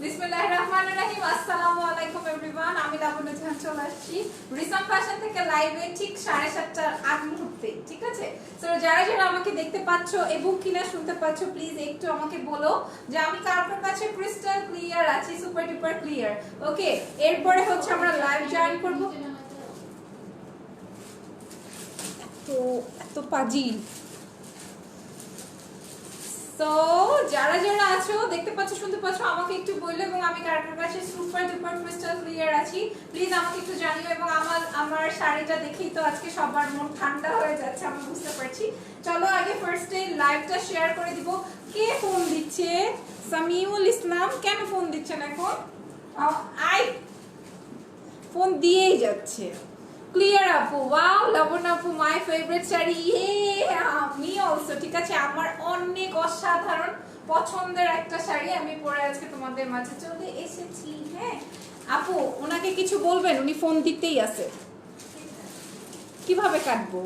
বিসমিল্লাহির রহমানির রহিম। আসসালামু আলাইকুম এভরিওয়ান। আমি লাবণ্য জাহান চলে আসছি রিসাম ফ্যাশন থেকে লাইভে ঠিক 7:30টার আগ মুহূর্তে। ঠিক আছে, তো যারা যারা আমাকে দেখতে পাচ্ছ এবং কিনা শুনতে পাচ্ছ, প্লিজ একটু আমাকে বলো যে আমি কারোর কাছে ক্রিস্টাল ক্লিয়ার আছি, সুপার ডুপার ক্লিয়ার। ওকে, এরপরে হচ্ছে আমরা লাইভ জয়েন করব। তো এত পাজি। তো যারা যারা আছো দেখতে পাচ্ছ শুনতে পাচ্ছ আমাকে একটু বললো, এবং আমি কার কাছে সুপার ডুপার ক্রিস্টাল ক্লিয়ার আছি প্লিজ আমাকে একটু জানিও। এবং আমার শাড়িটা দেখেই তো আজকে সবার মন ঠান্ডা হয়ে যাচ্ছে, আমি বুঝতে পারছি। চলো আগে ফার্স্টে লাইভটা শেয়ার করে দিব। কে ফোন দিচ্ছে? সামিউল ইসলাম। কেন ফোন দিচ্ছেন এখন? আই ফোন দিয়েই যাচ্ছে। ক্লিয়ার আপু, ওয়াও লাবণ্য আপু মাই ফেভারিট শাড়ি। আমি অলসো। ঠিক আছে, আমার অনেক অসাধারণ পছন্দের একটা শাড়ি আমি পরে আজকে তোমাদের মাঝে চলে এসেছি। হ্যাঁ আপু, ওনাকে কিছু বলবেন, উনি ফোন দিতেই আছে। কিভাবে কাটবো?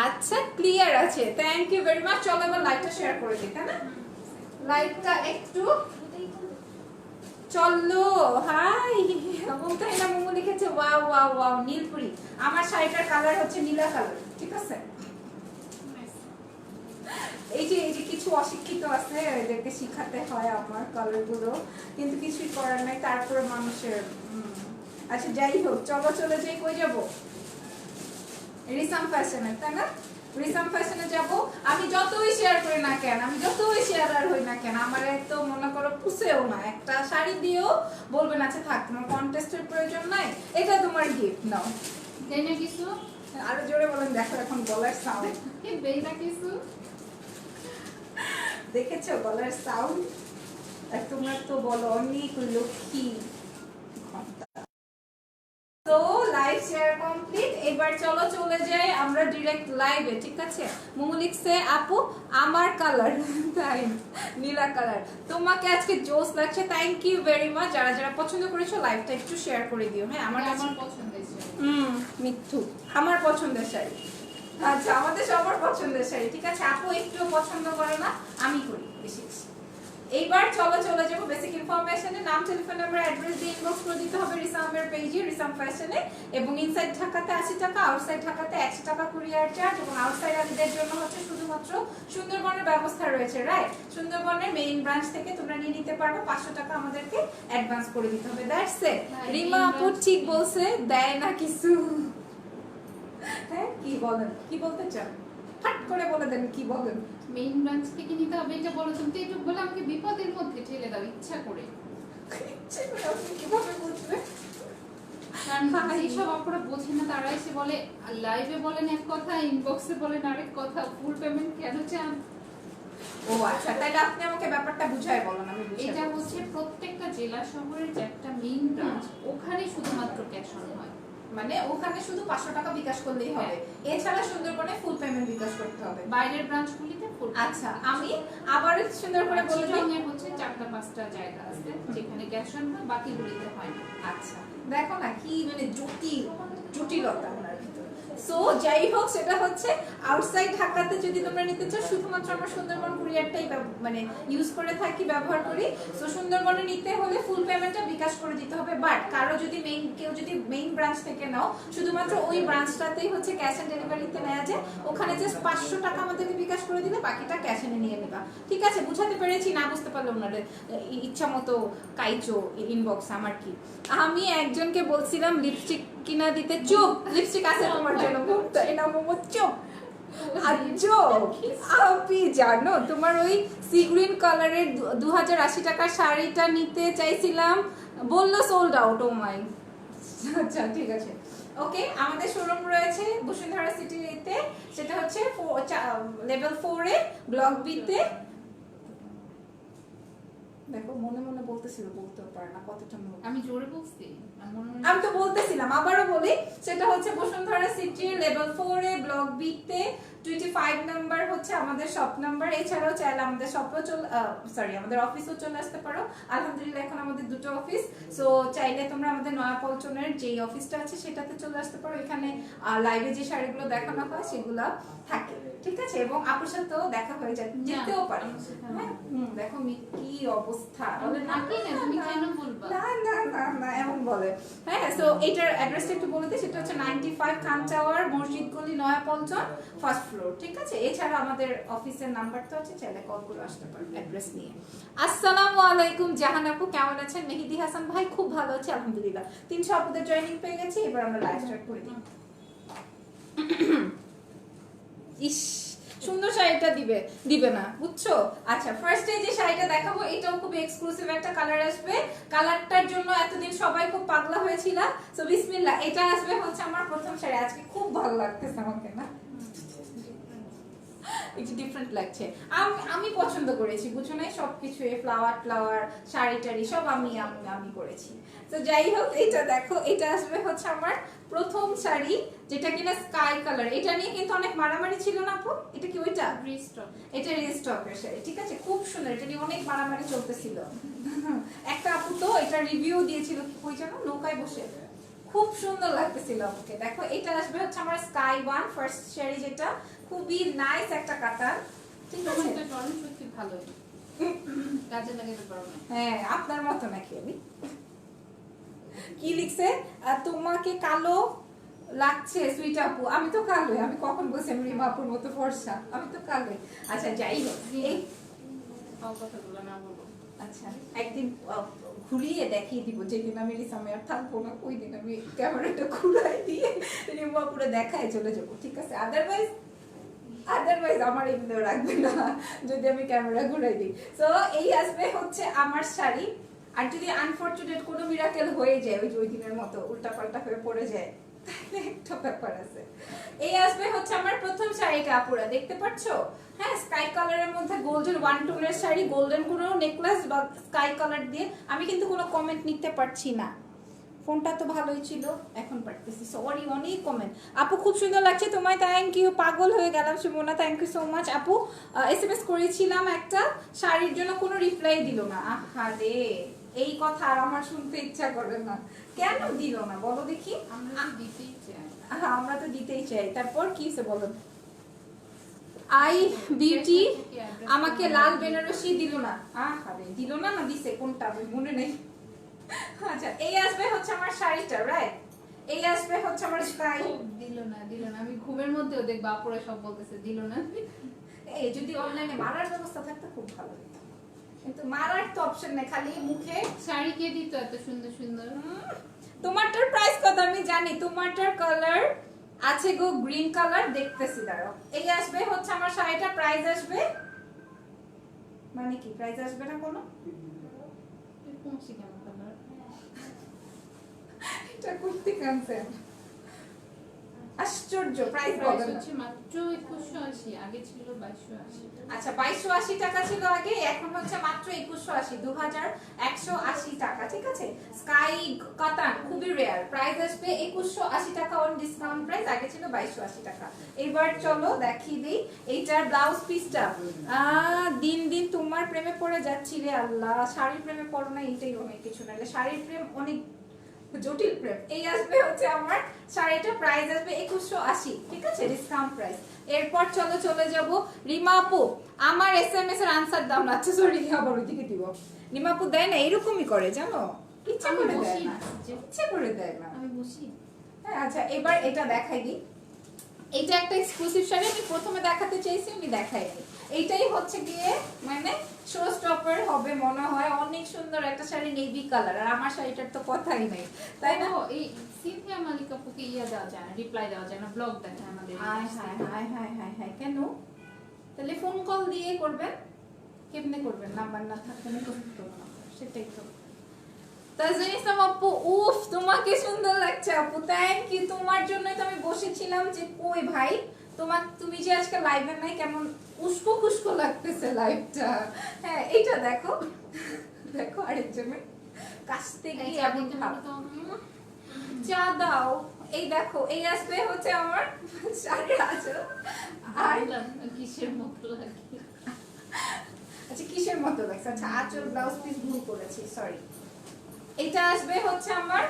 আচ্ছা ক্লিয়ার আছে, থ্যাংক ইউ ভেরি মাচ। চলো এবার লাইভটা শেয়ার করে দিই, তাই না? লাইভটা একটু চলো। হাই তাই না, মোমো লিখেছে ওয়াও ওয়াও ওয়াও নীলপুরি। আমার শাড়িটার কালার হচ্ছে নীলা কালার। ঠিক আছে, এই যে কিছু অশিক্ষিত আছে, এদেরকে শিখাতে হয় আমার কালার গুলো, কিন্তু কিছুই করার নাই, তারপরে মানুষের আচ্ছা যাই হোক, চলো চলে যাই। কই যাবো? রিসাম ফ্যাশনে, তাই না? রিসাম ফ্যাশনে যাব। আমি যতই শেয়ার করি না কেন, আমি যতই শেয়ারার হই না কেন, আমার তো মনে করো পুষেও না। একটা শাড়ি দিয়েও বলবেন আচ্ছা থাক, তোমার কন্টেস্টের প্রয়োজন নাই, এটা তোমার গিফট নাও। দেই না কিছু? আরো জোরে বলেন, দেখো এখন গলার সাউন্ড। দেই না কিছু? দেখেছো গলার সাউন্ড? আর তোমরা তো বলো অনেক লক্ষ্মী। তো লাইভ শেয়ার কমপ্লিট। এবার চলো চলে যাই আমরা ডিরেক্ট লাইভে। ঠিক আছে, মোমো লিখছে আপু আমার কালার তাই নীলা কালার, তোমাকে আজকে জোস লাগছে। Thank you very much. যারা যারা পছন্দ করেছো লাইভটা একটু শেয়ার করে দিও। হ্যাঁ আমার পছন্দের শাড়ি। মিথ্যু আমার পছন্দের শাড়ি। আচ্ছা আমাদের সবার পছন্দের শাড়ি। ঠিক আছে, আপু একটু পছন্দ করে না, আমি করি বেশি বেশি। এইবার চলো চলে যাবো বেসিক ইনফরমেশনে। নাম, টেলিফোন নাম্বার, অ্যাড্রেস দিয়ে ইনবক্স করে দিতে হবে রিসামের পেজে, রিসাম ফ্যাশনে। এবং ইনসাইড ঢাকাতে 80 টাকা, আউটসাইড ঢাকাতে 100 টাকা কুরিয়ার চার্জ। এবং আউটসাইড আলিদের জন্য হচ্ছে শুধুমাত্র সুন্দরবনের ব্যবস্থা রয়েছে। রাইট, সুন্দরবনের মেইন ব্রাঞ্চ থেকে তোমরা নিয়ে নিতে পারবে। 500 টাকা আমাদেরকে অ্যাডভান্স করে দিতে হবে। That's it. রিমা আপু ঠিক বলছে, দেয় না কিছু। হ্যাঁ কি বলেন, কি বলতে চান? ফাট করে বলে দেন, কি বলেন? মেইন ব্রাঞ্চ থেকে নিতে হবে এটা বলো। তুমি তো একটু বলে আমাকে বিপদের মধ্যে ঠেলে দাও ইচ্ছা করে। আপনি কিভাবে বুঝবে? কারণ এইসব আপনারা বোঝেন না, তারা এসে বলে লাইভে বলেন এক কথা, ইনবক্সে বলেন আরেক কথা। ফুল পেমেন্ট কেন চান? ও আচ্ছা, তাহলে আপনি আমাকে ব্যাপারটা বুঝায় বলেন, আমি বুঝাই। এটা হচ্ছে প্রত্যেকটা জেলা শহরের যে একটা মেইন ব্রাঞ্চ, ওখানে শুধুমাত্র ক্যাশ অন হয়। মানে ওখানে শুধু 500 টাকা বিকাশ করলেই হবে, এছাড়া সুন্দরবনে ফুল পেমেন্ট বিকাশ করতে হবে। বাইরের ব্রাঞ্চগুলিতে ফুল। আচ্ছা আমি আবার সুন্দর করে বলে দিই, চিটাগাংয়ে হচ্ছে 4-5টা জায়গা আছে যেখানে ক্যাশ অন হয়, বাকিগুলিতে হয় না। আচ্ছা দেখো না কি মানে জটিলতা ওনার ভিতরে। সো যাই হোক, সেটা হচ্ছে আউটসাইড ঢাকাতে যদি তোমরা নিতে চাও, শুধুমাত্র আমরা সুন্দরবন কুরিয়ারটাই মানে ইউজ করে থাকি, ব্যবহার করি। সো সুন্দরবনে নিতে হলে ফুল পেমেন্টটা বিকাশ করে দিতে হবে। বাট কারো যদি কেউ যদি মেইন ব্রাঞ্চ থেকে নাও, শুধুমাত্র ওই ব্রাঞ্চটাতেই হচ্ছে ক্যাশ অন ডেলিভারিতে নেওয়া যায়। ওখানে জাস্ট 500 টাকা আমাদেরকে বিকাশ করে দিলে বাকিটা ক্যাশ এনে নিয়ে নেবা। ঠিক আছে, বুঝাতে পেরেছি? না বুঝতে পারলে ওনাদের ইচ্ছা মতো কাইচো ইনবক্স। আমার কি, আমি একজনকে বলছিলাম লিপস্টিক কিনা দিতে, চুপ লিপস্টিক আছে তোমার জন্য, তাই না মোমো, চুপ। আপনি জানো তোমার ওই সি গ্রিন কালারের 2080 টাকার শাড়িটা নিতে চাইছিলাম, বললো সোল্ড আউট। ও মাই, আচ্ছা ঠিক আছে ওকে। আমাদের শোরুম রয়েছে বসুন্ধরা সিটিতে, সেটা হচ্ছে লেভেল 4 এ ব্লক বি তে। দেখো মনে মনে বলতেছিল, বলতে পারে না কতটা। আমি জোরে বলছি, আমি তো বলতেছিলাম, আবারও বলি, সেটা হচ্ছে বসুন্ধরা সিটি লেভেল 4 এ ব্লক বি তে 25 নাম্বার হচ্ছে আমাদের শপ নাম্বার। এছাড়াও চাইলে আমাদের শপেও আমাদের অফিসেও চলে আসতে পারো। আলহামদুলিল্লাহ এখন আমাদের দুটো অফিস, সো চাইলে তোমরা আমাদের নয়াপল্টনের যেই অফিসটা আছে সেটাতে চলে আসতে পারো। এখানে লাইভে যে শাড়িগুলো দেখানো হয় সেগুলো থাকে, ঠিক আছে? এবং আপুর সাথেও দেখা হয়ে যায়, যেতেও পারে। হ্যাঁ, দেখো কি অবস্থা, বলে না তুমি কেন বলবা? না না না না এমন বলে। হ্যাঁ, সো এটার অ্যাড্রেসটা একটু বলে দিই। সেটা হচ্ছে 95 খান টাওয়ার, মসজিদ গলি, নয়াপল্টন, ফার্স্ট ফ্লোর, ঠিক আছে? এছাড়া আমাদের অফিসের নাম্বার তো আছে, চাইলে কল করে আসতে পারো অ্যাড্রেস নিয়ে। আসসালামু আলাইকুম জাহান আপু, কেমন আছেন? মেহেদি হাসান ভাই, খুব ভালো আছি আলহামদুলিল্লাহ। 300 আপুদের জয়েনিং পেয়ে গেছি, এবার আমরা লাইভ স্টার্ট করে দিই। ইস, সুন্দর শাড়িটা দিবে না, বুঝছো? আচ্ছা, ফার্স্টে যে শাড়িটা দেখাবো এটাও খুব এক্সক্লুসিভ একটা কালার আসবে। কালারটার জন্য এতদিন সবাই খুব পাগলা হয়েছিল। সো বিসমিল্লাহ, এটা আসবে হচ্ছে আমার প্রথম শাড়ি। আজকে খুব ভালো লাগতেছে আমাকে, না একটু ডিফারেন্ট লাগছে। আমি পছন্দ করেছি, বুঝছো না? সবকিছু ফ্লাওয়ার শাড়ি টাড়ি সব আমি করেছি। তো যাই হোক, এটা দেখো, এটা আসবে হচ্ছে আমার প্রথম শাড়ি, যেটা কিনা স্কাই কালার। এটা নিয়ে কিন্তু অনেক মারামারি ছিল না আপু? এটা কি ওইটা রিস্টক? এটা রিস্টকের শাড়ি, ঠিক আছে? খুব সুন্দর, এটা নিয়ে অনেক মারামারি চলতেছিল। একটা আপু তো এটা রিভিউ দিয়েছিল, কই জানো, নৌকায় বসে। খুব সুন্দর লাগতেছিল আমাকে। দেখো, এটা আসবে হচ্ছে আমার স্কাই ওয়ান ফার্স্ট শাড়ি, যেটা খুবই নাইস একটা কাতার, ঠিক আছে? এটা টর্ন সত্যি ভালো, কাজে লাগাতে পারো না। হ্যাঁ, আপনার মতো নাকি আমি? কি লিখছে, তোমাকে কালো লাগছে সুইট আপু। আমি তো কালো, আমি কখন বলছি আমি রিমা আপুর মতো ফর্সা? আমি তো কালো। আচ্ছা, যাই হোক, এই কথাগুলো না বলবো। আচ্ছা, একদিন ঘুরিয়ে দেখিয়ে দিব, যেদিন আমি রিসামে আর থাকবো না ওই দিন আমি ক্যামেরাটা ঘুরাই দিয়ে রিমা পুরো দেখায় চলে যাবো, ঠিক আছে? আদারওয়াইজ আমার এমনি রাখবে না যদি আমি ক্যামেরা ঘুরাই দিই। সো এই আসবে হচ্ছে আমার শাড়ি। আর যদি আনফরচুনেট কোনো মিরাকেল হয়ে যায়, ওই দিনের মতো উল্টাপাল্টা হয়ে পড়ে যায়, তাহলে একটা ব্যাপার আছে। এই আসবে হচ্ছে আমার প্রথম শাড়িটা, আপুরা দেখতে পাচ্ছো? হ্যাঁ, স্কাই কালারের মধ্যে গোল্ডেন ওয়ান টোনের শাড়ি, গোল্ডেন কোনো নেকলেস বা স্কাই কালার দিয়ে। আমি কিন্তু কোনো কমেন্ট নিতে পারছি না, ফোনটা তো ভালোই ছিল, এখন পারতেছি, সরি। অনেক কমেন্ট। আপু খুব সুন্দর লাগছে তোমায়, থ্যাংক ইউ। পাগল হয়ে গেলাম Sumona, thank you so much. আপু এসএমএস করেছিলাম একটা শাড়ির জন্য, কোনো রিপ্লাই দিল না। আহা রে, এই কথা আর আমার শুনতে ইচ্ছা করে না। কেন দিল না বলো দেখি? আমরা দিতেই চাই। হ্যাঁ, আমরা তো দিতেই চাই। তারপর কি হইছে বলো? আই বিউটি আমাকে লাল বেনারসি দিল না। আহা রে, দিল না না দিছে, কোনটা আমি মনে নেই। আচ্ছা, এই আসবে হচ্ছে আমার শাড়িটা, রাইট? এই আসবে হচ্ছে আমার স্কাই। দিল না। আমি ঘুমের মধ্যেও দেখবা আপুরা সব বলতেছে দিল না। এই যদি অনলাইনে মারার ব্যবস্থা থাকতো খুব ভালো হতো, কিন্তু মারার তো অপশন নেই, খালি মুখে। শাড়ি কে দিত এত সুন্দর সুন্দর? তোমারটার প্রাইস কত আমি জানি। তোমারটার কালার আছে গো গ্রিন কালার, দেখতেছি দাঁড়াও। এই আসবে হচ্ছে আমার শাড়িটা, প্রাইস আসবে মানে কি, প্রাইস আসবে না কোনো? পৌঁছে কেন কালার? এটা কুর্তি কানছেন, আশ্চর্য। প্রাইস প্রাইস বলেন না। হচ্ছে মাত্র 2180, আগে ছিল 2280। আচ্ছা, 2280 টাকা ছিল আগে, এখন হচ্ছে মাত্র 2180, 2180 টাকা, ঠিক আছে? স্কাই কাতান খুবই রেয়ার, প্রাইস আসবে 2180 টাকা অন ডিসকাউন্ট প্রাইস, আগে ছিল 2280 টাকা। এবার চলো দেখিয়ে দিই এইটার ব্লাউজ পিসটা। দিন দিন তোমার প্রেমে পড়ে যাচ্ছি রে আল্লাহ। শাড়ির প্রেমে পড়ো না, এইটাই অনেক কিছু, নাহলে শাড়ির প্রেম অনেক জটিল প্রেম। এই আসবে হচ্ছে আমার শাড়িটা, প্রাইস আসবে 2180, ঠিক আছে? Discount price. এরপর চলে যাব রিমা আপু, আমার এসএমএস এর আনসার দাও না। আচ্ছা সরি, আবার ওইদিকে দিব। রিমা আপু দেয় না, এরকমই করে জানো, ইচ্ছা করে দেয় না, ইচ্ছা করে দেয় না। আমি বসি। হ্যাঁ, আচ্ছা এবার এটা দেখাই দিই। এটা একটা এক্সক্লুসিভ শাড়ি, আমি প্রথমে দেখাতে চাইছি, আমি দেখাইনি। এইটাই হচ্ছে গিয়ে মানে শো স্টপার হবে মনে হয়। অনেক সুন্দর একটা শাড়ি, নেভি কালার, আর আমার শাড়িটার তো কথাই নাই, তাই না? এই সিনথিয়া মালিক আপুকে দেওয়া যায় না, রিপ্লাই দেওয়া যায় না, ব্লগ দেখায় আমাদের। হায় কেন? তাহলে ফোন কল দিয়ে করবেন, কেমনে করবেন? নাম্বার না থাকলে করতে না, সেটাই তো। তাজরিন ইসলাম আপু, উফ তোমাকে সুন্দর লাগছে আপু, থ্যাংক ইউ। তোমার জন্যই তো আমি বসেছিলাম যে কই ভাই তুমি যে আজকে লাইভে নাই, কেমন উস্কো খুস্কো লাগতেছে লাইভটা। হ্যাঁ, এইটা দেখো দেখো, আরেকজনের কাছ থেকে আমি চা দাও, এই দেখো এই আসবে হচ্ছে আমার শাড়ির আঁচল। আর বললাম না, কিসের মতো লাগে। আচ্ছা কিসের মতো লাগছে? আচ্ছা আঁচল ব্লাউজ পিস ভুল করেছি, সরি। এটা আসবে হচ্ছে আমার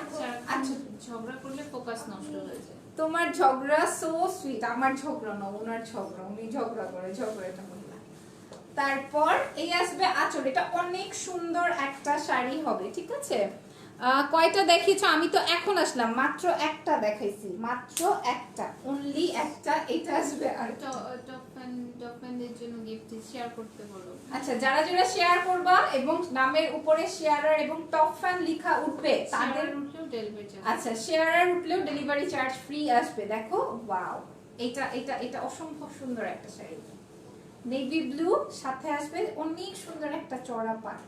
আচ্ছা। ঝগড়া করলে ফোকাস নষ্ট হয়ে যায়। তোমার ঝগড়া সো সুইট। আমার ঝগড়া না, ওনার ঝগড়া, উনি ঝগড়া করে, ঝগড়াটা মহিলা। তারপর এই আসবে আঁচল। এটা অনেক সুন্দর একটা শাড়ি হবে, ঠিক আছে? কয়টা দেখিয়েছো? আমি তো এখন আসলাম, মাত্র একটা দেখাইছি, মাত্র একটা, অনলি একটা। এটা আসবে আর টপ ফ্যানদের জন্য গিফট শেয়ার করতে বলো। আচ্ছা যারা যারা শেয়ার করবা এবং নামের উপরে শেয়ারার এবং টপ ফ্যান লেখা উঠবে তাদের উঠলেও ডেলিভারি চার্জ। আচ্ছা শেয়ারার উঠলেও ডেলিভারি চার্জ ফ্রি আসবে। দেখো ওয়াও, এটা এটা এটা অসম্ভব সুন্দর একটা শাড়ি, নেভি ব্লু, সাথে আসবে অনেক সুন্দর একটা চড়া পাড়।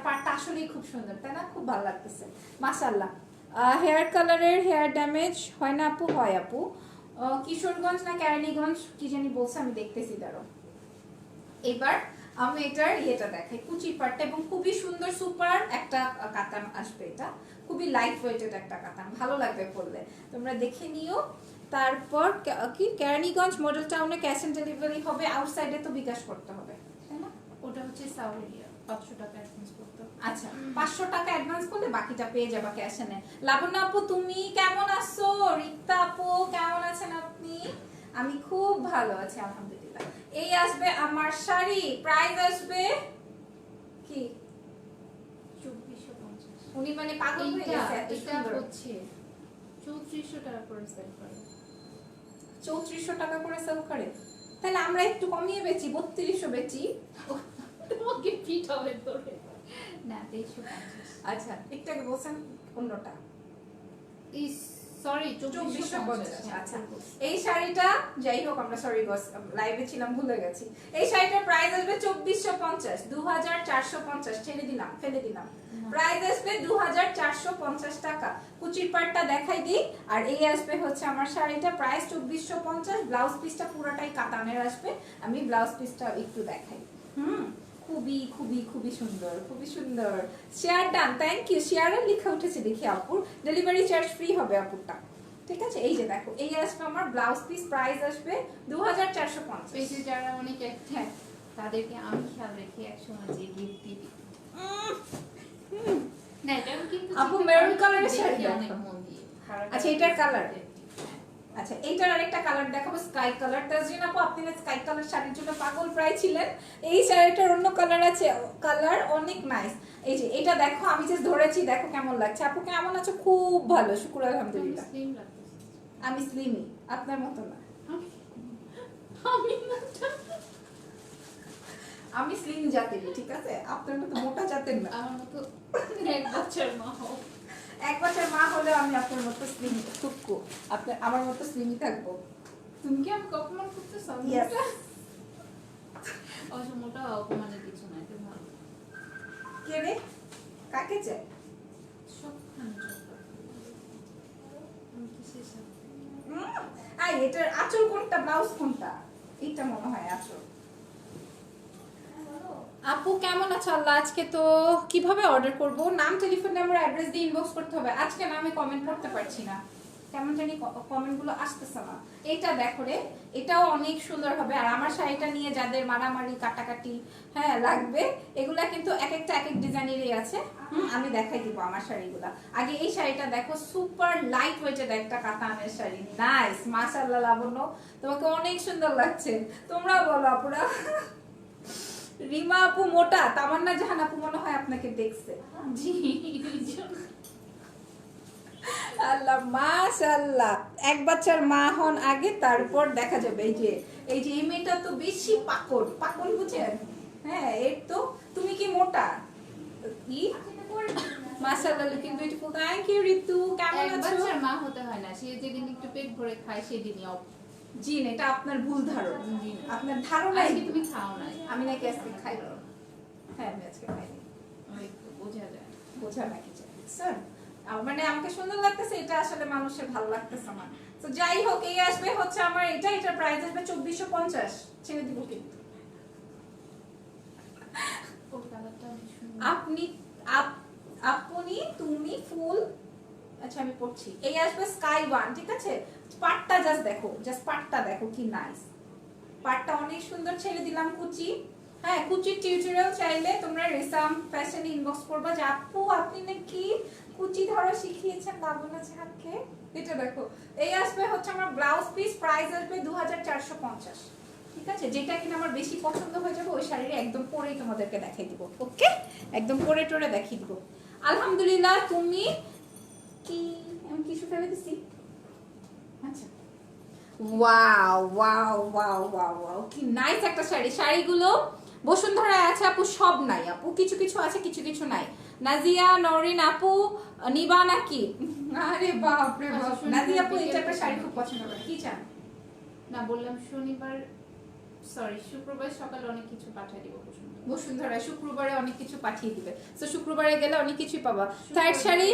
পাড়টা আসলেই খুব সুন্দর, তাই না? খুব ভালো লাগতেছে মাশাআল্লাহ। হেয়ার কালারের হেয়ার ড্যামেজ হয় না আপু? হয় আপু। কিশোরগঞ্জ না কেরানীগঞ্জ কি জানি বলছে, আমি দেখতেছি দাঁড়ো। এবার আমি এটার ইয়েটা দেখাই, কুচির পাটটা, এবং খুবই সুন্দর সুপার একটা কাতান আসবে। এটা খুবই লাইট ওয়েটেড একটা কাতান, ভালো লাগবে পরলে, তোমরা দেখে নিও। তারপর কি কেরানীগঞ্জ মডেল টাউনে ক্যাশ অন ডেলিভারি হবে, আউটসাইডে তো বিকাশ করতে হবে, তাই না? ওটা হচ্ছে সাউরিয়া, 500 টাকা অ্যাডভান্স করতে হবে। আচ্ছা 500 টাকা অ্যাডভান্স করলে বাকিটা পেয়ে যাবা ক্যাশ এনে। লাবণ্য আপু তুমি কেমন আছো? রিক্তা আপু কেমন আছেন আপনি? আমি খুব ভালো আছি আলহামদুলিল্লাহ। এই আসবে আমার শাড়ি, প্রাইস আসবে কি 2450। উনি মানে পাগল হয়ে গেছে, এত এটা সুন্দর। হচ্ছে 3400 টাকা করে সেল করে। 3400 টাকা করে সেল করে? তাহলে আমরা একটু কমিয়ে বেচি, 3200 বেচি। তোমাকে ফিট হবে ধরে না 2350। আচ্ছা একটু আগে বলছেন অন্যটা ইস সরি 2450। আচ্ছা এই শাড়িটা যাই হোক, আমরা সরি বস লাইভে ছিলাম ভুলে গেছি। এই শাড়িটার প্রাইস আসবে 2450, 2450 ছেড়ে দিলাম, ফেলে দিলাম। প্রাইস আসবে 2450 টাকা। কুচির পাটটা দেখাই দিই। আর এই আসবে হচ্ছে আমার শাড়িটা, প্রাইস 2450। ব্লাউজ পিসটা পুরোটাই কাতানের আসবে, আমি ব্লাউজ পিসটা একটু দেখাই। খুবই খুবই খুবই সুন্দর, খুবই সুন্দর। Share done, thank you. শেয়ারের লেখা উঠেছে দেখি আপুর, ডেলিভারি চার্জ ফ্রি হবে আপুরটা, ঠিক আছে? এই যে দেখো এই আসবে আমার ব্লাউজ পিস, প্রাইস আসবে 2450। পেজে যারা অনেক অ্যাক্টিভ তাদেরকে আমি খেয়াল রেখে একসময় যে গিফট দিই। না এটা কিন্তু আপু মেরুন কালারের শাড়ি অনেক দেখো। মন দিয়ে। আচ্ছা এটার কালার, আচ্ছা এইটার আরেকটা কালার দেখাবো, স্কাই কালার। তাজরিন আপু আপনি না স্কাই কালার শাড়ির জন্য পাগল প্রায় ছিলেন, এই শাড়িটার অন্য কালার আছে, কালার অনেক নাইস। এই যে এটা দেখো, আমি জাস্ট ধরেছি, দেখো কেমন লাগছে। আপু কেমন আছো? খুব ভালো, শুকর আলহামদুলিল্লাহ। স্লিম লাগতেছে। আমি স্লিমই, আপনার মতো না। আমি না আমি স্লিম জাতেরই, ঠিক আছে? আপনার মতো মোটা জাতের না। আমার মতো এক বছর মা হও। এক বছর মা হলেও আমি আপনার মতো স্লিম টুকু, আপনার আমার মতো স্লিমই থাকবো। তুমি কি আমি অপমান করতেছ? Yes. অবশ্য মোটা অপমানের কিছু নাই, তুমি ভালো। কে রে? কাকে চাই? সবখানে ছোট। আমি কিসের সাথে? আই এটার আঁচল কোনটা, ব্লাউজ কোনটা? এটা মনে হয় আঁচল। আপু কেমন আছো? আল্লাহ, আজকে তো কিভাবে অর্ডার করব? নাম, টেলিফোন নাম্বার, অ্যাড্রেস দিয়ে ইনবক্স করতে হবে। আজকে না আমি কমেন্ট করতে পারছি না, কেমন জানি কমেন্ট গুলো আসতেছে না। এটা দেখো রে, এটাও অনেক সুন্দর হবে। আর আমার শাড়িটা নিয়ে যাদের মারামারি কাটাকাটি হ্যাঁ লাগবে, এগুলা কিন্তু এক একটা এক এক ডিজাইনেরই আছে। আমি দেখাই দিব আমার শাড়িগুলা। আগে এই শাড়িটা দেখো, সুপার লাইট ওয়েটেড একটা কাতানের শাড়ি, নাইস মাশাআল্লাহ। লাবণ্য তোমাকে অনেক সুন্দর লাগছে, তোমরা বলো আপুরা। রিমা আপু মোটা, তামান্না জাহান আপু মনে হয় আপনাকে দেখছে। জি আল্লাহ মাশাআল্লাহ, এক বাচ্চার মা হন আগে, তারপর দেখা যাবে। এই যে এই মেয়েটা তো বেশি পাকড়, পাকড় বুঝেন? হ্যাঁ এর তো, তুমি কি মোটা? কি মাশাআল্লাহ, লুকিং বিউটিফুল। থ্যাংক ইউ ঋতু, কেমন এক আছো? বাচ্চার মা হতে হয় না, সে যেদিন একটু পেট ভরে খায় সেদিনই জিন, এটা আপনার ভুল ধারণা, জিন। আপনার ধারণা। আজকে তুমি খাও নাই। আমি নাকি আজকে খাই? হ্যাঁ আমি আজকে খাইনি, ওই তো বোঝা যায়। বোঝা নাকি যায় স্যার? মানে আমাকে সুন্দর লাগতেছে, এটা আসলে মানুষের ভালো লাগতেছে না। তো যাই হোক, এই আসবে হচ্ছে আমার এটা, এটার প্রাইস আসবে 2450, ছেড়ে দিব কিন্তু। ওর কালারটা অনেক সুন্দর। আপনি তুমি ফুল আচ্ছা আমি পড়ছি। এই আসবে স্কাই ওয়ান, ঠিক আছে? পাটটা জাস্ট দেখো, জাস্ট পাটটা দেখো কি নাইস। পাটটা অনেক সুন্দর, ছেড়ে দিলাম কুচি। হ্যাঁ, কুচির টিউটোরিয়াল চাইলে তোমরা রেসাম ফ্যাশন ইনবক্স করবা যে আপু আপনি নাকি কুচি ধরা শিখিয়েছেন লাবণ্য ঝাকে। এটা দেখো, এই আসবে হচ্ছে আমার ব্লাউজ পিস, প্রাইস আসবে 2450। ঠিক আছে, যেটা কিনা আমার বেশি পছন্দ হয়ে যাবে ওই শাড়িটা একদম পরেই তোমাদেরকে দেখাই দিব। ওকে, একদম পরে টোরে দেখিয়ে দিব। আলহামদুলিল্লাহ। তুমি কি আমি কিছু ফেলে দিছি? আচ্ছা, wow wow wow wow wow, কি নাইস একটা শাড়ি। শাড়িগুলো বসুন্ধরায় আছে আপু, সব নাই আপু, কিছু কিছু আছে, কিছু কিছু নাই। নাজিয়া নরিন আপু নিবা নাকি? আরে বাপ রে বাপ, নাজিয়া আপু এটা একটা শাড়ি খুব পছন্দ করে, কি চান? না বললাম শনিবার, সরি শুক্রবার সকালে অনেক কিছু পাঠিয়ে দিব বসুন্ধরা শুক্রবারে অনেক কিছু পাঠিয়ে দিবে, তো শুক্রবারে গেলে অনেক কিছুই পাবা। Third sari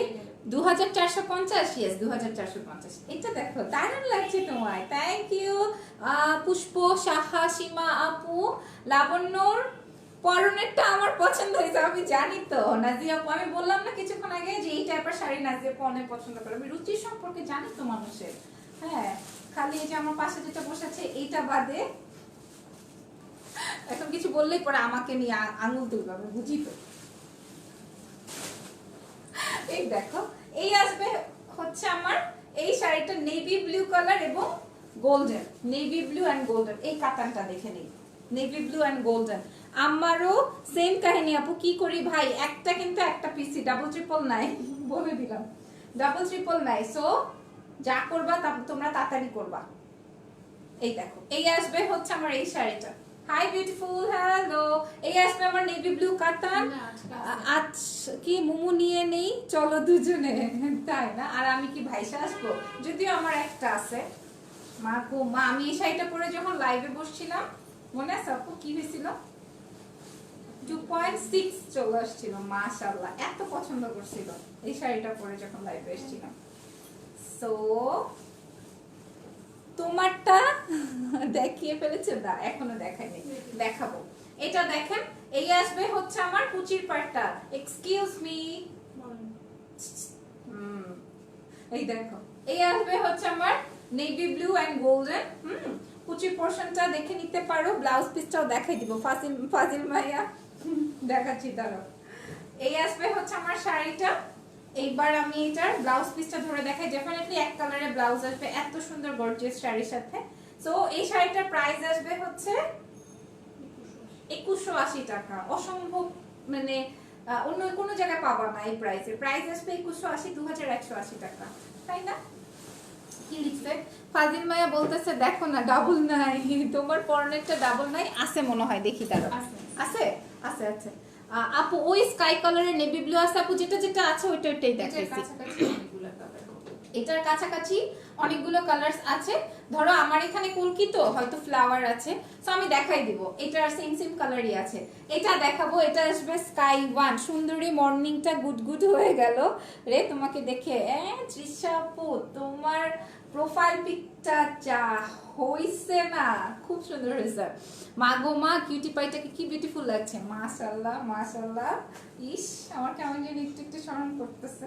2450, yes 2450। এটা দেখো দারুণ লাগছে তোমায়, থ্যাংক ইউ। পুষ্প সাহা সীমা আপু, লাবণ্যর পরনেরটা আমার পছন্দ হয়েছে, আমি জানি তো নাজিয়া আপু, আমি বললাম না কিছুক্ষণ আগে যে এই টাইপের শাড়ি নাজিয়া আপু অনেক পছন্দ করে, আমি রুচি সম্পর্কে জানি তো মানুষের। হ্যাঁ, খালি এই যে আমার পাশে যেটা বসেছে এইটা বাদে এখন কিছু বললেই পরে আমাকে নিয়ে আঙুল তুলবে, আমি বুঝি তো। এই দেখো, এই আসবে হচ্ছে আমার এই শাড়িটা নেভি ব্লু কালার এবং golden, navy blue and golden. এই কাতানটা দেখে নেই, নেভি ব্লু এন্ড গোল্ডেন। আমারও সেম কাহিনী আপু, কি করি ভাই, একটা কিন্তু একটা পিসি, ডাবল ট্রিপল নাই, বলে দিলাম ডাবল ট্রিপল নাই। সো যা করবা তোমরা তাড়াতাড়ি করবা। এই দেখো, এই আসবে হচ্ছে আমার এই শাড়িটা। Hi beautiful, hello. এই আসবে আমার নেভি ব্লু কাতান। আজ কি মুমু নিয়ে নেই, চলো দুজনে, তাই না? আর আমি কি ভাইসা আসবো? যদিও আমার একটা আছে। মা গো মা, আমি এই শাড়িটা পরে যখন লাইভে বসছিলাম, মনে আছে আপু কি হয়েছিল? 2.6 চলে আসছিল, মাশাআল্লাহ এত পছন্দ করছিল এই শাড়িটা পরে যখন লাইভে এসেছিলাম। সো তোমারটা দেখিয়ে ফেলেছে, না এখনো দেখাইনি, দেখাবো। এটা দেখেন, এই আসবে হচ্ছে আমার কুচির পাটটা। এক্সকিউজ মি, এই দেখো, এই আসবে হচ্ছে আমার নেভি ব্লু এন্ড গোল্ডেন। কুচির পোরশনটা দেখে নিতে পারো, ব্লাউজ পিসটাও দেখাই দিব। ফাজিল মাইয়া দেখাচ্ছি দাঁড়াও। এই আসবে হচ্ছে আমার শাড়িটা। এইবার আমি এটার ব্লাউজ পিসটা ধরে দেখাই। ডেফিনেটলি এক কালারের ব্লাউজ আসবে এত সুন্দর গর্জিয়াস শাড়ির সাথে। সো এই শাড়িটার প্রাইস আসবে হচ্ছে 2180 টাকা। অসম্ভব, মানে অন্য কোনো জায়গায় পাবা না এই প্রাইসে। প্রাইস আসবে 2180, 2180 টাকা, তাই না? কি লিখছে ফাজিল মায়া? বলতেছে দেখো না ডাবল নাই, তোমার পরনেরটা ডাবল নাই। আছে মনে হয়, দেখি তারা আছে আছে আছে। আপু ওই স্কাই কালারের নেভি ব্লু আছে আপু, যেটা যেটা আছে ওইটা ওইটাই দেখাইছি। এটার কাছাকাছি অনেকগুলো কালারস আছে। ধরো আমার এখানে কলকি তো হয়তো ফ্লাওয়ার আছে, সো আমি দেখাই দিব। এটার সেম সেম কালারই আছে, এটা দেখাবো। এটা আসবে স্কাই ওয়ান। সুন্দরী মর্নিংটা গুড গুড হয়ে গেল রে তোমাকে দেখে। তৃষা আপু তোমার প্রোফাইল পিকটা যা হইছে না, খুব সুন্দর হয়েছে। মা গো মা, কিউটি পাইটাকে কি বিউটিফুল লাগছে, মাশাআল্লাহ মাশাআল্লাহ। ইস, আমার কেমন যেন একটু একটু স্মরণ করতেছে।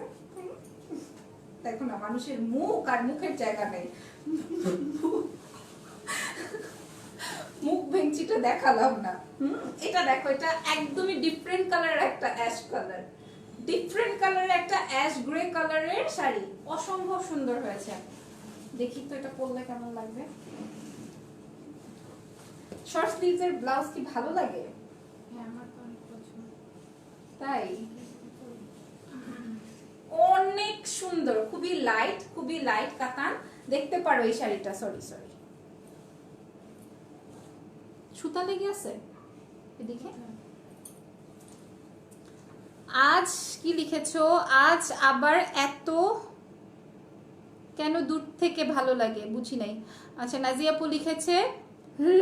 দেখো না, মানুষের মুখ আর মুখের জায়গা নেই, মুখ ভেঙচিটা দেখালাম না। এটা দেখো, এটা একদমই ডিফারেন্ট কালার, একটা অ্যাশ কালার, ডিফারেন্ট কালারের একটা অ্যাশ গ্রে কালারের শাড়ি, অসম্ভব সুন্দর হয়েছে। দেখি তো এটা পরলে কেমন লাগবে। শর্ট স্লিভস এর ব্লাউজ কি ভালো লাগে? হ্যাঁ, আমার তো অনেক পছন্দ। তাই অনেক সুন্দর, খুবই লাইট কাতান। দেখতে পারো এই শাড়িটা, সরি সুতা লেগে আছে এদিকে। আজ কি লিখেছো? আজ আবার এত কেন দূর থেকে ভালো লাগে, বুঝি নাই। আচ্ছা, নাজিয়া আপু লিখেছে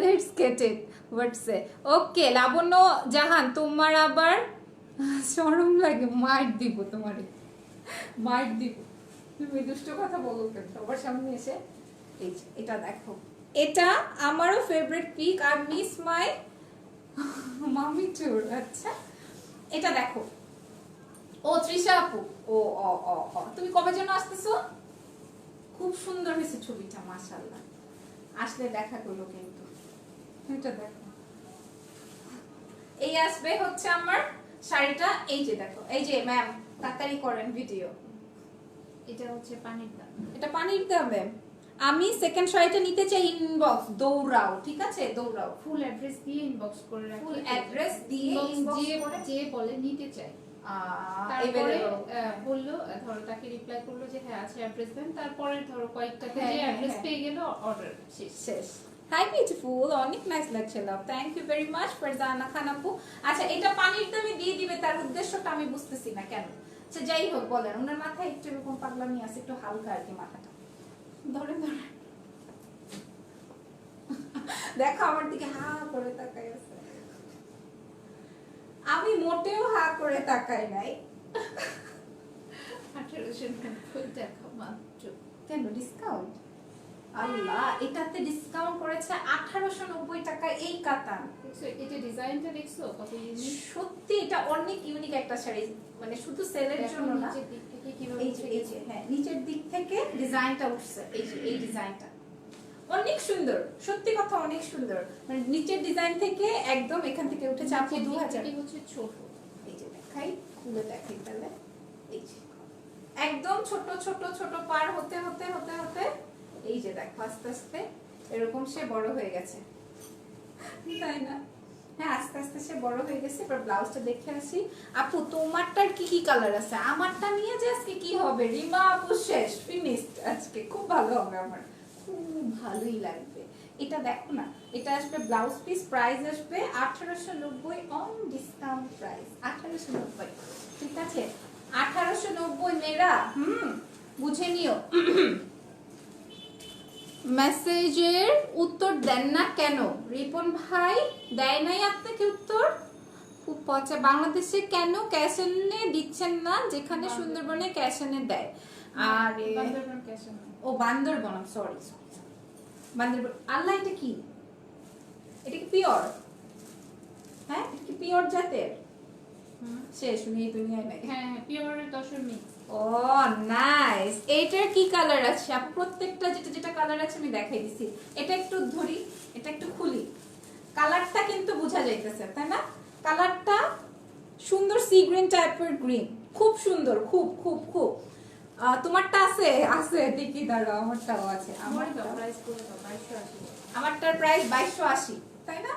লেটস গেট ইট হোয়াটসে। ওকে লাবণ্য জাহান, তোমার আবার শরম লাগে, মার দিব তোমারে, মার দিব। তুমি দুষ্ট কথা বলো কেন সবার সামনে এসে? এই যে এটা দেখো, এটা আমারও ফেভারিট পিক। আর মিস মাই মামি টুর। আচ্ছা, এটা দেখো, ও তৃষা আপু, ও ও ও ও তুমি কবে যেন আসতেছো? খুব সুন্দর হয়েছে ছবিটা, মাশাআল্লাহ। আসলে দেখা করলো কিন্তু এটা দেখো, এই আসবে হচ্ছে আমার শাড়িটা। এই যে দেখো, এই যে ম্যাম তাড়াতাড়ি করেন ভিডিও। এটা হচ্ছে পানির দাম। এটা পানির দামে। আমি সেকেন্ড শাড়িটা নিতে চাই, ইনবক্স দৌড়াও, ঠিক আছে দৌড়াও। ফুল অ্যাড্রেস দিয়ে ইনবক্স করে রাখি। ফুল অ্যাড্রেস দিয়ে ইনবক্স করে যে বলে নিতে চাই, এবারে তারপরে বললো, ধরো তাকে রিপ্লাই করলো যে হ্যাঁ আছে অ্যাড্রেস দেন, তারপরে ধরো কয়েকটাতে যে অ্যাড্রেস পেয়ে গেল, অর্ডার শেষ। শেষ। হাই বিউটিফুল, অনেক নাইস লাগছে love, thank you very much Farzana Khan আপু। আচ্ছা এটা পানির দামে দিয়ে দিবে, তার উদ্দেশ্যটা আমি বুঝতেছি না কেন। আচ্ছা যাই হোক বলেন, ওনার মাথায় একটু এরকম পাগলামি আছে, একটু হালকা আর কি মাথাটা। ধরে ধরে দেখো আমার দিকে হা করে তাকাই আছে। আমি মোটেও হা করে তাকাই নাই। 1890 টাকা মাত্র। কেন ডিসকাউন্ট? আল্লাহ, এটাতে ডিসকাউন্ট করেছে 1890 টাকা এই কাতান। দেখছো এটা ডিজাইনটা, দেখছো কত ইউনিক। সত্যি এটা অনেক ইউনিক একটা শাড়ি, মানে শুধু সেলের জন্য না। নিচের দিক থেকে কিভাবে এই যে হ্যাঁ নিচের দিক থেকে ডিজাইনটা উঠছে, এই যে এই ডিজাইনটা অনেক সুন্দর, সত্যি কথা অনেক সুন্দর। মানে নিচের ডিজাইন থেকে একদম এখান থেকে উঠেছে আপু 2000। এই হচ্ছে ছোট, এই যে দেখাই, খুলে দেখাই তাহলে। এই যে একদম ছোট ছোট ছোট পার হতে হতে হতে হতে এই যে দেখো আস্তে আস্তে এরকম সে বড় হয়ে গেছে, তাই না? হ্যাঁ আস্তে আস্তে সে বড় হয়ে গেছে। এবার ব্লাউজটা দেখে আসি। আপু তোমারটার কি কি কালার আছে? আমারটা নিয়ে যে আজকে কি হবে রিমা আপু, শেষ ফিনিশড আজকে, খুব ভালো হবে আমার, খুব ভালোই লাগবে। এটা দেখো না, এটা আসবে ব্লাউজ পিস, প্রাইস আসবে 1890 অন ডিসকাউন্ট প্রাইস 1890, ঠিক আছে 1890 মেরা। বুঝে নিও। মেসেজের উত্তর দেন না কেন রিপন ভাই? দেয় নাই আপনাকে উত্তর? খুব পচা। বাংলাদেশে কেন ক্যাশ এনে দিচ্ছেন না, যেখানে সুন্দরবনে ক্যাশ এনে দেয়? আর বান্দরবান ক্যাশন। ও বান্দরবন, সরি বান্দরবন। আল্লাহ এটা কি? এটা কি পিওর? হ্যাঁ এটা কি পিওর জাতের? শেষ নেই দুনিয়ায় নাই। হ্যাঁ হ্যাঁ পিওরের 10 মিক্স। ও নাইস। এটার কি কালার আছে আপু? প্রত্যেকটা যেটা যেটা কালার আছে আমি দেখাই দিছি। এটা একটু ধরি, এটা একটু খুলি, কালারটা কিন্তু বোঝা যাইতেছে তাই না? কালারটা সুন্দর সি গ্রিন টাইপের গ্রিন, খুব সুন্দর, খুব খুব খুব। তোমারটা আছে? আছে দেখি দাঁড়াও, আমারটাও আছে। আমারটা প্রাইস করে দাও 2280। আমারটার প্রাইস 2280, তাই না?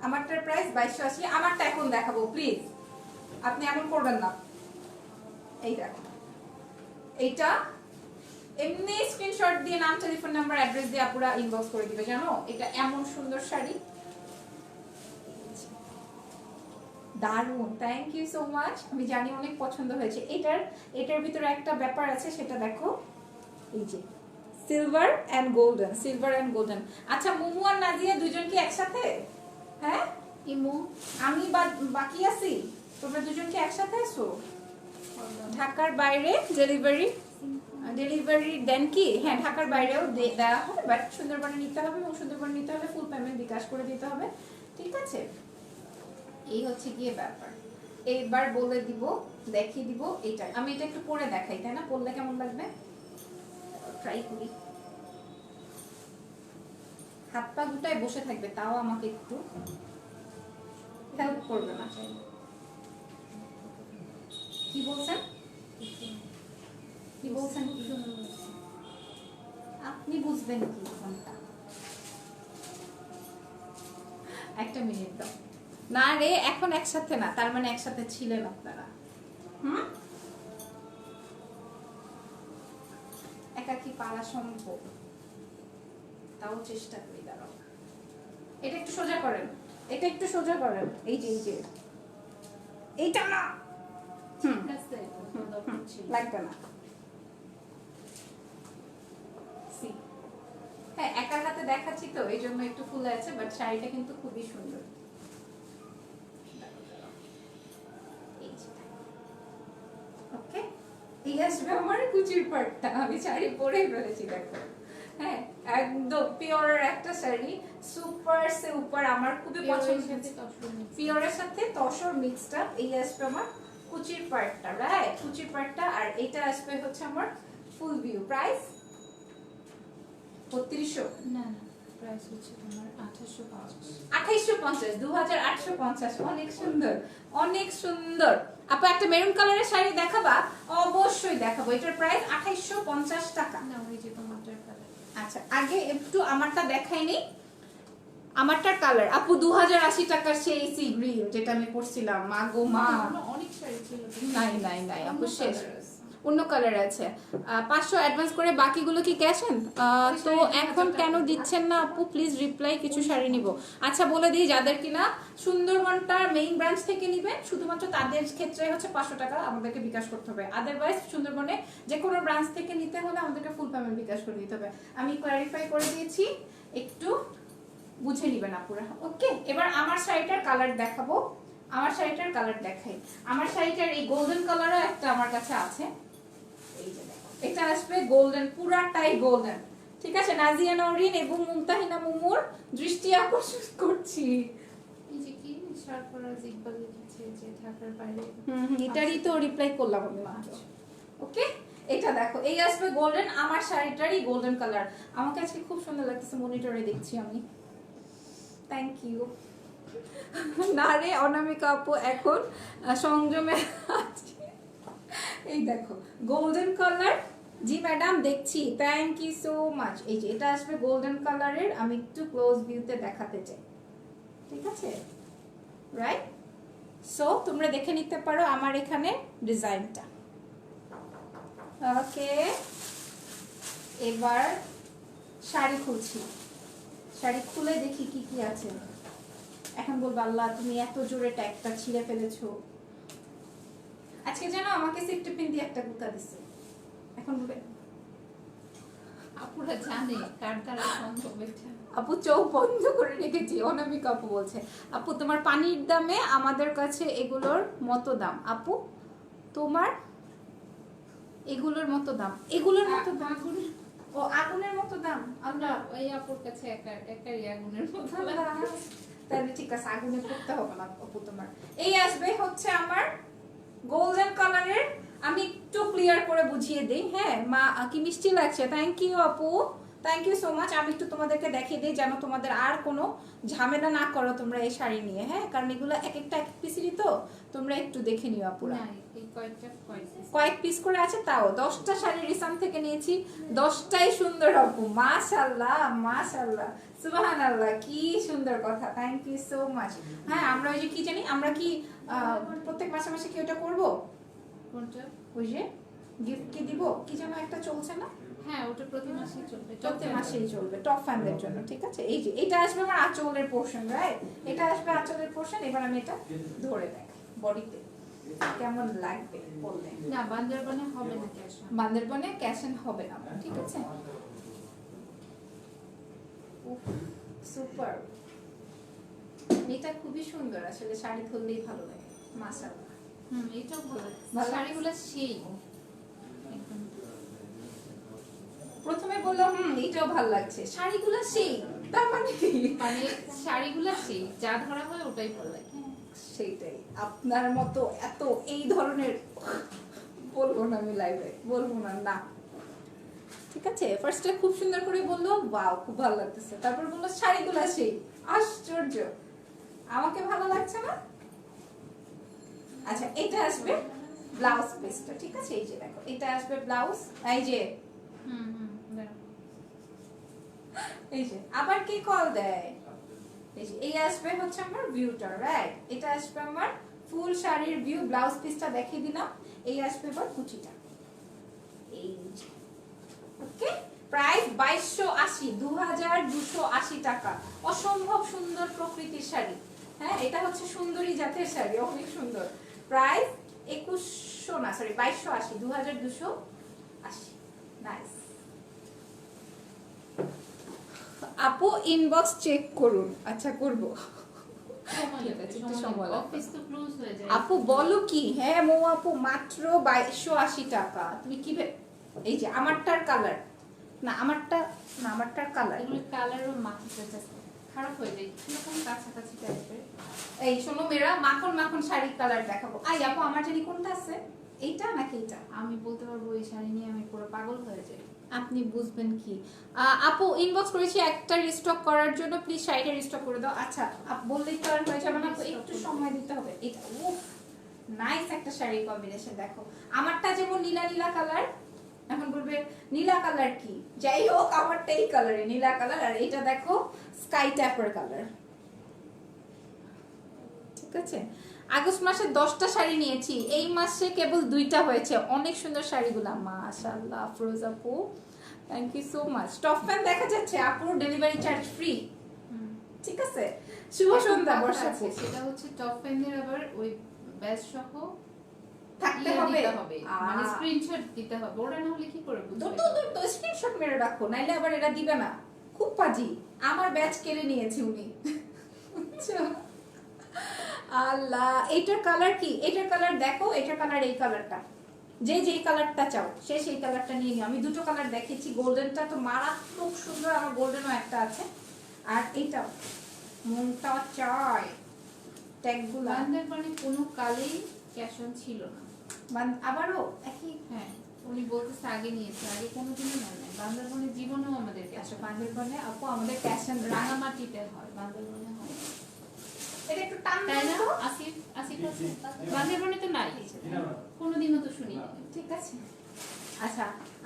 আমারটার প্রাইস 2280। আমারটা এখন দেখাবো প্লিজ, আপনি এমন করবেন না। এই দেখো, এইটা এমনি স্ক্রিনশট দিয়ে নাম, টেলিফোন নাম্বার, অ্যাড্রেস দিয়ে আপুরা ইনবক্স করে দিবে, জানো এটা এমন সুন্দর শাড়ি, দারুন। থ্যাংক ইউ সো মাচ, আমি জানি অনেক পছন্দ হয়েছে। এটার ভিতরে একটা ব্যাপার আছে, সেটা দেখো, এই যে silver and golden, silver and golden. আচ্ছা মুমু আর নাজিয়া দুজন কি একসাথে? হ্যাঁ ইমো আমি বাকি আছি, তোমরা দুজন কি একসাথে আছো? ঢাকার বাইরে ডেলিভারি দেন কি? হ্যাঁ ঢাকার বাইরেও দেওয়া হয়, বাট সুন্দরবনে নিতে হবে, এবং সুন্দরবনে নিতে হলে ফুল পেমেন্ট বিকাশ করে দিতে হবে, ঠিক আছে? এই হচ্ছে গিয়ে ব্যাপার। এইবার বলে দিব, দেখিয়ে দিব। এইটা আমি এটা একটু পরে দেখাই, তাই না? পরলে কেমন লাগবে ট্রাই করি। হাত পা গুটায় বসে থাকবে, তাও আমাকে একটু হেল্প করবে না। কি বলছেন? কি বলছেন? আপনি বুঝবেন কি কোনটা? একটা মিনিট দাও। না রে এখন একসাথে না, তার মানে একসাথে ছিলেন আপনারা। একা কি পারা সম্ভব? তাও চেষ্টা করি, দাঁড়াও। এটা একটু সোজা করেন, এটা একটু সোজা করেন। এই যে এইটা না, লাগবে না। হ্যাঁ একার হাতে দেখাচ্ছি তো এই জন্য একটু ফুলে আছে, বাট শাড়িটা কিন্তু খুবই সুন্দর। ওকে, এই আসবে আমার কুচির পাটটা, আমি শাড়ি পরেই ফেলেছি দেখো। হ্যাঁ একদম পিওরের একটা শাড়ি, সুপার সুপার, আমার খুবই পছন্দ। পিওরের সাথে তসর মিক্সটা, এই আসবে আমার কুচির পার্টটা, রাইট? কুচির পার্টটা। আর এটা আসবে হচ্ছে আমার ফুল ভিউ। প্রাইস 3200। না না, প্রাইস হচ্ছে তোমার 2850। 2850, 2850। অনেক সুন্দর, অনেক সুন্দর। আপু একটা মেরুন কালারের শাড়ি দেখাবা? অবশ্যই দেখাবো। এটার প্রাইস 2850 টাকা। না, ওই যে তোমারটার কালার। আচ্ছা, আগে একটু আমারটা দেখাইনি। আমারটার কালার আপু 2080 টাকার সেই সি গ্রিন যেটা আমি পরছিলাম। মা গো মা, অনেক শাড়ি ছিল। নাই নাই নাই আপু, শেষ। অন্য কালার আছে। 500 অ্যাডভান্স করে, বাকিগুলো কি ক্যাশ অন? তো এখন কেন দিচ্ছেন না আপু? প্লিজ রিপ্লাই, কিছু শাড়ি নিব। আচ্ছা বলে দিই, যাদের কিনা সুন্দরবনটার মেইন ব্রাঞ্চ থেকে নিবেন শুধুমাত্র তাদের ক্ষেত্রে হচ্ছে 500 টাকা আমাদেরকে বিকাশ করতে হবে। আদারওয়াইজ সুন্দরবনে যে কোনো ব্রাঞ্চ থেকে নিতে হলে আমাদেরকে ফুল পেমেন্ট বিকাশ করে দিতে হবে। আমি ক্লারিফাই করে দিয়েছি, একটু বুঝে নিবেন আপুরা। ওকে, এবার আমার শাড়িটার কালার দেখাবো। আমার শাড়িটার কালার দেখাই। আমার শাড়িটার এই গোল্ডেন কালারও একটা আমার কাছে আছে। এই যে দেখো, এটা আসবে গোল্ডেন, পুরাটাই গোল্ডেন। ঠিক আছে, নাজিয়া নওরিন এবং মুমতাহিনা মুমুর দৃষ্টি আকর্ষণ করছি। এই যে কি সারফরাজ ইকবাল লিখেছে যে ঢাকার বাইরে। এটারই তো রিপ্লাই করলাম আমি মাত্র। ওকে, এটা দেখো, এই আসবে গোল্ডেন। আমার শাড়িটারই গোল্ডেন কালার। আমাকে আজকে খুব সুন্দর লাগতেছে, মনিটরে দেখছি আমি। Thank you. না রে অনামিকা আপু, এখন সংযমে আছে। এই দেখো গোল্ডেন কালার। জি ম্যাডাম দেখছি, থ্যাংক ইউ সো মাচ। এই যে এটা আসবে গোল্ডেন কালারের। আমি একটু ক্লোজ ভিউতে দেখাতে চাই, ঠিক আছে? রাইট, সো তোমরা দেখে নিতে পারো আমার এখানে ডিজাইনটা। ওকে, এবার শাড়ি খুলছি। শাড়ি খুলে দেখি কি কি আছে। এখন বলবো আল্লাহ তুমি এত জোরে ট্যাগটা ছিঁড়ে ফেলেছো। আজকে যেন আমাকে সিফটি পিন দিয়ে একটা গুতা দিছে। এখন বলবে আপুরা জানে কার দ্বারা সম্ভব এটা। আপু চোখ বন্ধ করে রেখেছি। অনামিকা আপু বলছে, আপু তোমার পানির দামে আমাদের কাছে এগুলোর মতো দাম। আপু তোমার এগুলোর মতো দাম, এগুলোর মতো দাম। ও আগুনের মতো দাম। আল্লাহ, ওই আপুর কাছে একারই আগুনের মতো। তাহলে ঠিক আছে, আগুনে করতে হবে না আপু তোমার। এই আসবে হচ্ছে আমার গোল্ডেন কালারের। আমি একটু ক্লিয়ার করে বুঝিয়ে দেই। হ্যাঁ মা, কি মিষ্টি লাগছে। থ্যাংক ইউ আপু, থ্যাংক ইউ সো মাচ। আমি একটু তোমাদেরকে দেখিয়ে দিই যেন তোমাদের আর কোনো ঝামেলা না করো তোমরা এই শাড়ি নিয়ে। হ্যাঁ, কারণ এগুলো এক একটা এক পিসেরই, তো তোমরা একটু দেখে নিও আপুরা। কয়েক পিস করে আছে, তাও 10টা শাড়ি রিসাম থেকে নিয়েছি। 10টাই সুন্দর আপু, মাশাআল্লাহ মাশাআল্লাহ সুবহানাল্লাহ, কি সুন্দর কথা। Thank you so much. হ্যাঁ, আমরা ওই যে কি জানি, আমরা কি প্রত্যেক মাসে মাসে কি ওটা করবো? কোনটা? ওই যে গিফট কি দিব, কি যেন একটা চলছে না? হ্যাঁ, ওটা প্রতি মাসেই চলবে। প্রতি মাসেই চলবে টপ ফ্যানদের জন্য। ঠিক আছে, এই যে এটা আসবে আমার আঁচলের পোরশন, রাইট? এটা আসবে আঁচলের পোরশন। এবার আমি এটা ধরে দেখ বডিতে কেমন লাগবে বললে। না, বান্দরবানে হবে না ক্যাশ অন। বান্দরবানে ক্যাশ অন হবে না, ঠিক আছে? সুপার, এটা খুবই সুন্দর আসলে, শাড়ি ধরলেই ভালো লাগে। মাশাআল্লাহ, এটাও ভালো। ভালো শাড়িগুলো সেই একদম। প্রথমে বললাম এটাও ভালো লাগছে, শাড়িগুলো সেই, তার মানে কি? মানে শাড়িগুলো সেই, যা ধরা হয় ওটাই ভালো লাগে। সেইটাই। আপনার মতো এত এই ধরনের বলবো না, আমি লাইভে বলবো না। না, ঠিক আছে, ফার্স্টে খুব সুন্দর করে বললো ওয়াও খুব ভালো লাগতেছে, তারপর বললো শাড়িগুলো সেই। আশ্চর্য, আমাকে ভালো লাগছে না। আচ্ছা, এটা আসবে ব্লাউজ পিসটা, ঠিক আছে? এই যে দেখো, এটা আসবে ব্লাউজ। এই যে এই যে আবার কি কল দেয়। এই যে এই আসবে হচ্ছে আমার ভিউটা, রাইট? এটা আসবে আমার ফুল শাড়ির ভিউ। ব্লাউজ পিসটা দেখিয়ে দিলাম। এই আসবে এবার কুচিটা। এই যে ওকে, প্রাইস 2280, 2280 টাকা। অসম্ভব সুন্দর প্রকৃতির শাড়ি। হ্যাঁ, এটা হচ্ছে সুন্দরী জাতের শাড়ি, অনেক সুন্দর। প্রাইস 2100 না সরি 2280, 2280। নাইস আপু, ইনবক্স চেক করুন। আচ্ছা করব। আপু বলো কি? হ্যাঁ মৌ আপু, মাত্র 2280 টাকা। তুমি কি এই যে আমারটার কালার না, আমারটার কালার, এগুলো কালারও মাত্র খারাপ হয়ে যায়, এরকম কাছাকাছি টাইপের। এই শোনো মেয়েরা, মাখন মাখন শাড়ি কালার দেখাবো। আই আপু আমার জানি কোনটা আছে, এইটা নাকি এইটা? আমি বলতে পারবো এই শাড়ি নিয়ে আমি পুরো পাগল হয়ে যাই। আপনি বুঝবেন কি? আপু ইনবক্স করেছি একটা রিস্টক করার জন্য, প্লিজ শাড়িটা রিস্টক করে দাও। আচ্ছা বললেই তো আর হয়ে যাবে না, আপু একটু সময় দিতে হবে। এটা উফ নাইস একটা শাড়ি কম্বিনেশন। দেখো আমারটা যেমন নীলা নীলা কালার, এখন বলবে নীলা কালার কি, যাই হোক আমারটা এই কালারে নীলা কালার, আর এটা দেখো স্কাই ট্যাপার কালার। ঠিক আছে, আগস্ট মাসে 10টা শাড়ি নিয়েছি, এই মাসে কেবল 2টা হয়েছে। অনেক সুন্দর শাড়িগুলা, মাশাআল্লাহ। আফরোজ আপু thank you so much. Top fan দেখা যাচ্ছে, আপুর ডেলিভারি চার্জ ফ্রি। ঠিক আছে, শুভ সন্ধ্যা বর্ষা আপু। সেটা হচ্ছে টপ ফ্যানের আবার ওই ব্যাচ সহ থাকতে ইয়ে হবে, দিতে হবে, মানে স্ক্রিনশট দিতে হবে। ওরা না হলে কি করে বুঝবে? তো স্ক্রিনশট মেরে রাখো, নাইলে আবার এটা দিবে না। খুব পাজি, আমার ব্যাচ কেড়ে নিয়েছে উনি। বুঝছো? আল্লাহ, এটার কালার কি? এটার কালার দেখো, এটার কালার এই কালারটা। যে যেই কালারটা চাও সে সেই কালারটা নিয়ে নিও। আমি দুটো কালার দেখেছি, গোল্ডেনটা তো মারাত্মক সুন্দর, আমার গোল্ডেনও একটা আছে, আর এইটাও মনটা চায়। ট্যাগগুলো বান্দরবানে কোনো কালেই ক্যাশ অন ছিল না। আবারও একই। হ্যাঁ, উনি বলতেছে আগে নিয়েছে, আগে কোনোদিনও নেয় নাই। বান্দরবানে জীবনেও আমাদের ক্যাশ আচ্ছা বান্দরবানে আপু আমাদের ক্যাশ অন রাঙামাটিতে হয়, বান্দরবানে হয়। এটা একটু টান তাই না? দাও তো। আসিফ আসিফ আছে? বান্দরবানে তো নাই, কোনোদিনও তো শুনি না। ঠিক আছে। আচ্ছা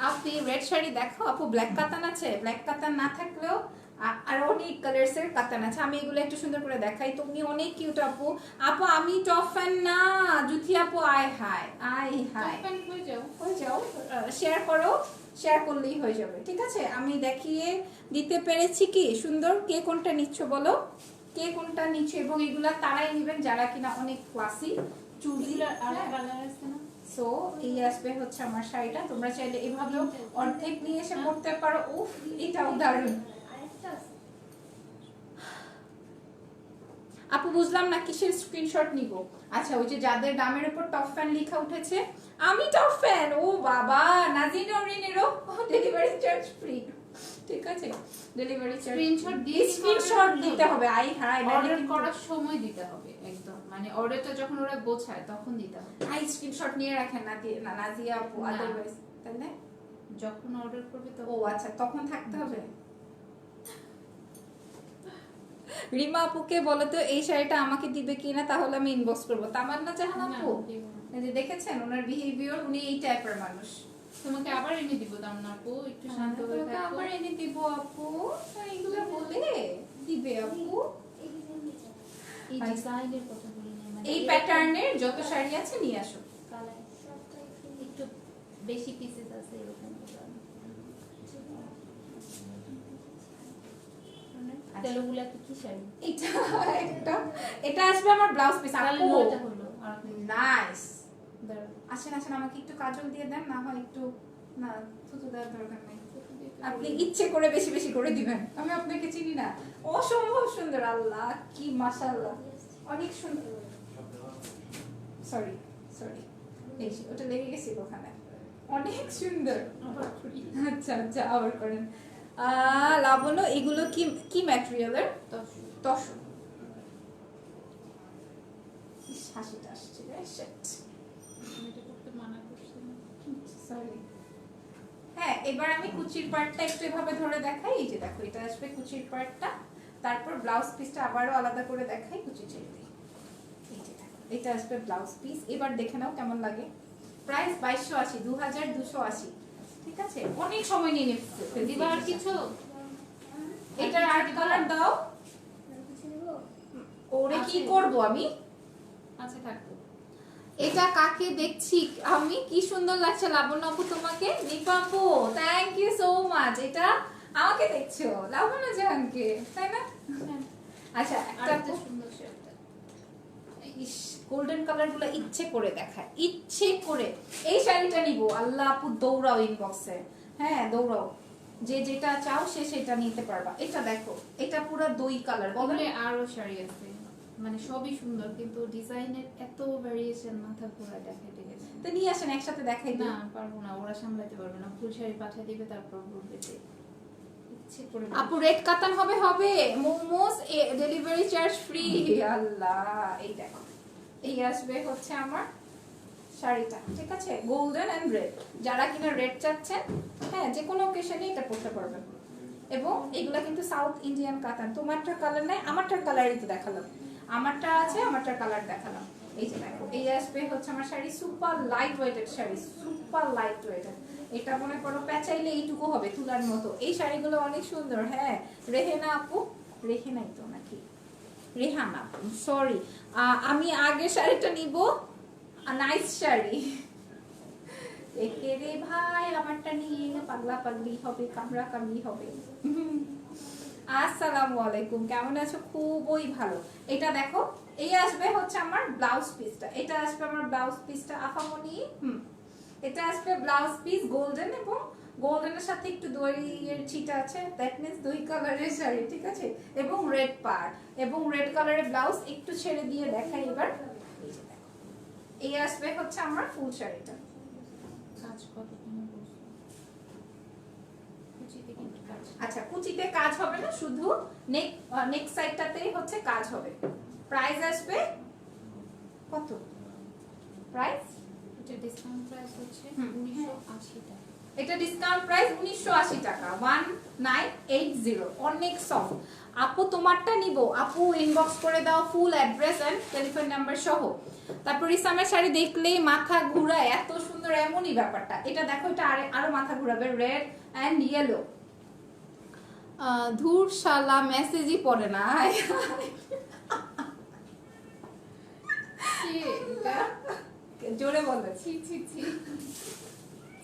আপনি রেড শাড়ি দেখো আপু, ব্ল্যাক কাতান আছে, ব্ল্যাক কাতান না থাকলেও আর অনেক কালার্স এর কাতান আছে। আমি এগুলো একটু সুন্দর করে দেখাই, তুমি অনেক কিউট আপু। আপু আমি টপ ফ্যান না, জুথি আপু আয় হাই আয় হাই। টপ ফ্যান হয়ে যাও। হয়ে যাও, শেয়ার করো, শেয়ার করলেই হয়ে যাবে। ঠিক আছে, আমি দেখিয়ে দিতে পেরেছি কি সুন্দর। কে কোনটা নিচ্ছ বলো, কে কোনটা নিচ্ছ, এবং এগুলা তারাই নেবেন যারা কিনা অনেক ক্লাসি চুড়িদার। আর কালার আছে না? সো এই আসবে হচ্ছে আমার শাড়িটা। তোমরা চাইলে এভাবেও অর্ধেক নিয়ে এসে পড়তে পারো। উফ এটাও দারুণ। আপু বুঝলাম না কিসের স্ক্রিনশট নিব। আচ্ছা ওই যে যাদের নামের উপর টপ ফ্যান লেখা উঠেছে, আমি টপ ফ্যান। ও বাবা, নাজিন অরিনেরও ডেলিভারি চার্জ ফ্রি। ঠিক আছে, ডেলিভারি চার্জ স্ক্রিনশট দিয়ে স্ক্রিনশট দিতে হবে। আই হাই, অর্ডার করার সময় দিতে হবে একদম, মানে অর্ডারটা যখন ওরা গোছায় তখন দিতে হবে। আই স্ক্রিনশট নিয়ে রাখেন না নাজিয়া আপু, না। আদারওয়াইজ তাহলে যখন অর্ডার করবে ও তখন। আচ্ছা তখন থাকতে হবে। রিমা আপুকে বলো তো এই শাড়িটা আমাকে দিবে কিনা, তাহলে আমি ইনবক্স করবো। তামান্না জাহান না, আপু, দিব না। এই যে দেখেছেন ওনার বিহেভিয়ার, উনি এই টাইপের মানুষ। তোমাকে আবার এনে দিব দাম না আপু, একটু শান্ত হয়ে তোমাকে থাকো। আবার এনে দিব আপু, এইগুলো বলে দিবে আপু। এই ডিজাইনের কথা বলি না, মানে এই প্যাটার্নের যত শাড়ি আছে নিয়ে আসো। কালার একটু বেশি পিসেস আছে এরকম ডিজাইন। তেলগুলা কি শাড়ি? এটা একটা, এটা আসবে আমার ব্লাউজ পিস। তাহলে আপু নয়টা হলো। আর নাইস। দাঁড়াও, আসেন আসেন, আমাকে একটু কাজল দিয়ে দেন, না হয় একটু, না থুতু দেওয়ার দরকার নেই। আপনি ইচ্ছে করে বেশি বেশি করে দিবেন, আমি আপনাকে চিনি না। অসম্ভব সুন্দর, আল্লাহ কি মাশাআল্লাহ, অনেক সুন্দর। সরি সরি, এই ওটা লেগে গেছিল ওখানে। অনেক সুন্দর। আবার করি। আচ্ছা আচ্ছা আবার করেন। লাবণ্য এগুলো কি কি ম্যাটেরিয়ালের? তসর। হাসিটা আসছে রে, শিট এটা করতে মানা করছে না। সরি। হ্যাঁ এবার আমি কুচির পার্টটা একটু এভাবে ধরে দেখাই। এই যে দেখো এটা আসবে কুচির পার্টটা, তারপর ব্লাউজ পিসটা আবারও আলাদা করে দেখাই, কুচি ছেড়ে দিই। এই যে দেখো এটা আসবে ব্লাউজ পিস। এবার দেখে নাও কেমন লাগে। প্রাইস 2280, 2280। ঠিক আছে, অনেক সময় নিয়ে নিচ্ছে। দিবা আর কিছু? এটার আর্ট কালার দাও। ওরে কি করব আমি? আচ্ছা থাকবো। এটা কাকে দেখছি আমি, কি সুন্দর লাগছে লাবণ্য আপু তোমাকে। নিপা আপু থ্যাংক ইউ সো মাচ। এটা আমাকে দেখছো, লাবণ্য জাহানকে, তাই না? আচ্ছা আর একটা একটা সুন্দর শাড়িটা। ইস গোল্ডেন কালার গুলো ইচ্ছে করে দেখায়, ইচ্ছে করে। এই শাড়িটা নিব। আল্লাহ আপু দৌড়াও ইনবক্সে, হ্যাঁ দৌড়াও, যে যেটা চাও সে সেটা নিতে পারবা। এটা দেখো, এটা পুরো দই কালার। বলে আরো শাড়ি আছে, মানে সবই সুন্দর কিন্তু ডিজাইনের এত ভেরিয়েশন, মাথা ঘোরা দেখাইতে গেছে। তো নিয়ে আসেন একসাথে দেখাই না দিই। পারবো না, ওরা সামলাতে পারবে না। ফুল শাড়ি পাঠিয়ে দিবে, তারপর বলবে যে ইচ্ছে করে আপু রেড কাতান হবে হবে মোমোস ডেলিভারি চার্জ ফ্রি। আল্লাহ, এই দেখো এই আসবে হচ্ছে আমার শাড়িটা, ঠিক আছে, গোল্ডেন এন্ড রেড। যারা কিনা রেড চাচ্ছেন, হ্যাঁ, যে কোনো অকেশনে এটা পরতে পারবেন। এবং এগুলা কিন্তু সাউথ ইন্ডিয়ান কাতান। তোমারটার কালার নাই, আমারটার কালারই তো দেখালাম, আমারটা আছে, আমারটার কালার দেখালাম। এই যে দেখো এই আসবে হচ্ছে আমার শাড়ি, সুপার লাইট ওয়েটেড শাড়ি, সুপার লাইট ওয়েটেড। এটা মনে করো পেঁচাইলে এইটুকু হবে তুলার মতো। এই শাড়িগুলো অনেক সুন্দর। হ্যাঁ, রেহেনা আপু, রেহেনাই তো নাকি রেহানা, সরি, আমি আগে শাড়িটা নিব, নাইস শাড়ি। একে রে ভাই, আমারটা নিয়ে পাগলা পাগলি হবে, কামড়া কামড়ি হবে। আসসালামু আলাইকুম, কেমন আছো? খুবই ভালো। এটা দেখো, এই আসবে হচ্ছে আমার ব্লাউজ পিসটা, এটা আসবে আমার ব্লাউজ পিসটা আফামনি। এটা আসবে ব্লাউজ পিস গোল্ডেন, এবং গোল্ডেনের সাথে একটু দইয়ের ছিটা আছে, দ্যাট মিন্স দুই কালারের শাড়ি, ঠিক আছে, এবং রেড পাড় এবং রেড কালারের ব্লাউজ। একটু ছেড়ে দিয়ে দেখাই এবার। এই যে দেখো, এই আসবে হচ্ছে আমার ফুল শাড়িটা। কাজ কত তুমি বলছো? কুচিতে কিন্তু কাজ। আচ্ছা, কুচিতে কাজ হবে না, শুধু নেক সাইডটাতেই হচ্ছে কাজ হবে। প্রাইস আসবে কত? প্রাইস এটা ডিসকাউন্ট প্রাইস হচ্ছে 1980 টাকা। এটা ডিসকাউন্ট প্রাইস 1980 টাকা, 1980। অনেক সফট। আপু তোমারটা নিব, আপু ইনবক্স করে দাও full address and telephone number সহ। তারপর ইসলামের শাড়ি দেখলেই মাথা ঘুরায়, এত সুন্দর, এমনই ব্যাপারটা। এটা দেখো, এটা আরো মাথা ঘুরাবে, রেড এন্ড ইয়েলো। ধুর শালা, মেসেজই পড়ে না। কি এটা? জোরে বলো। ছি ছি ছি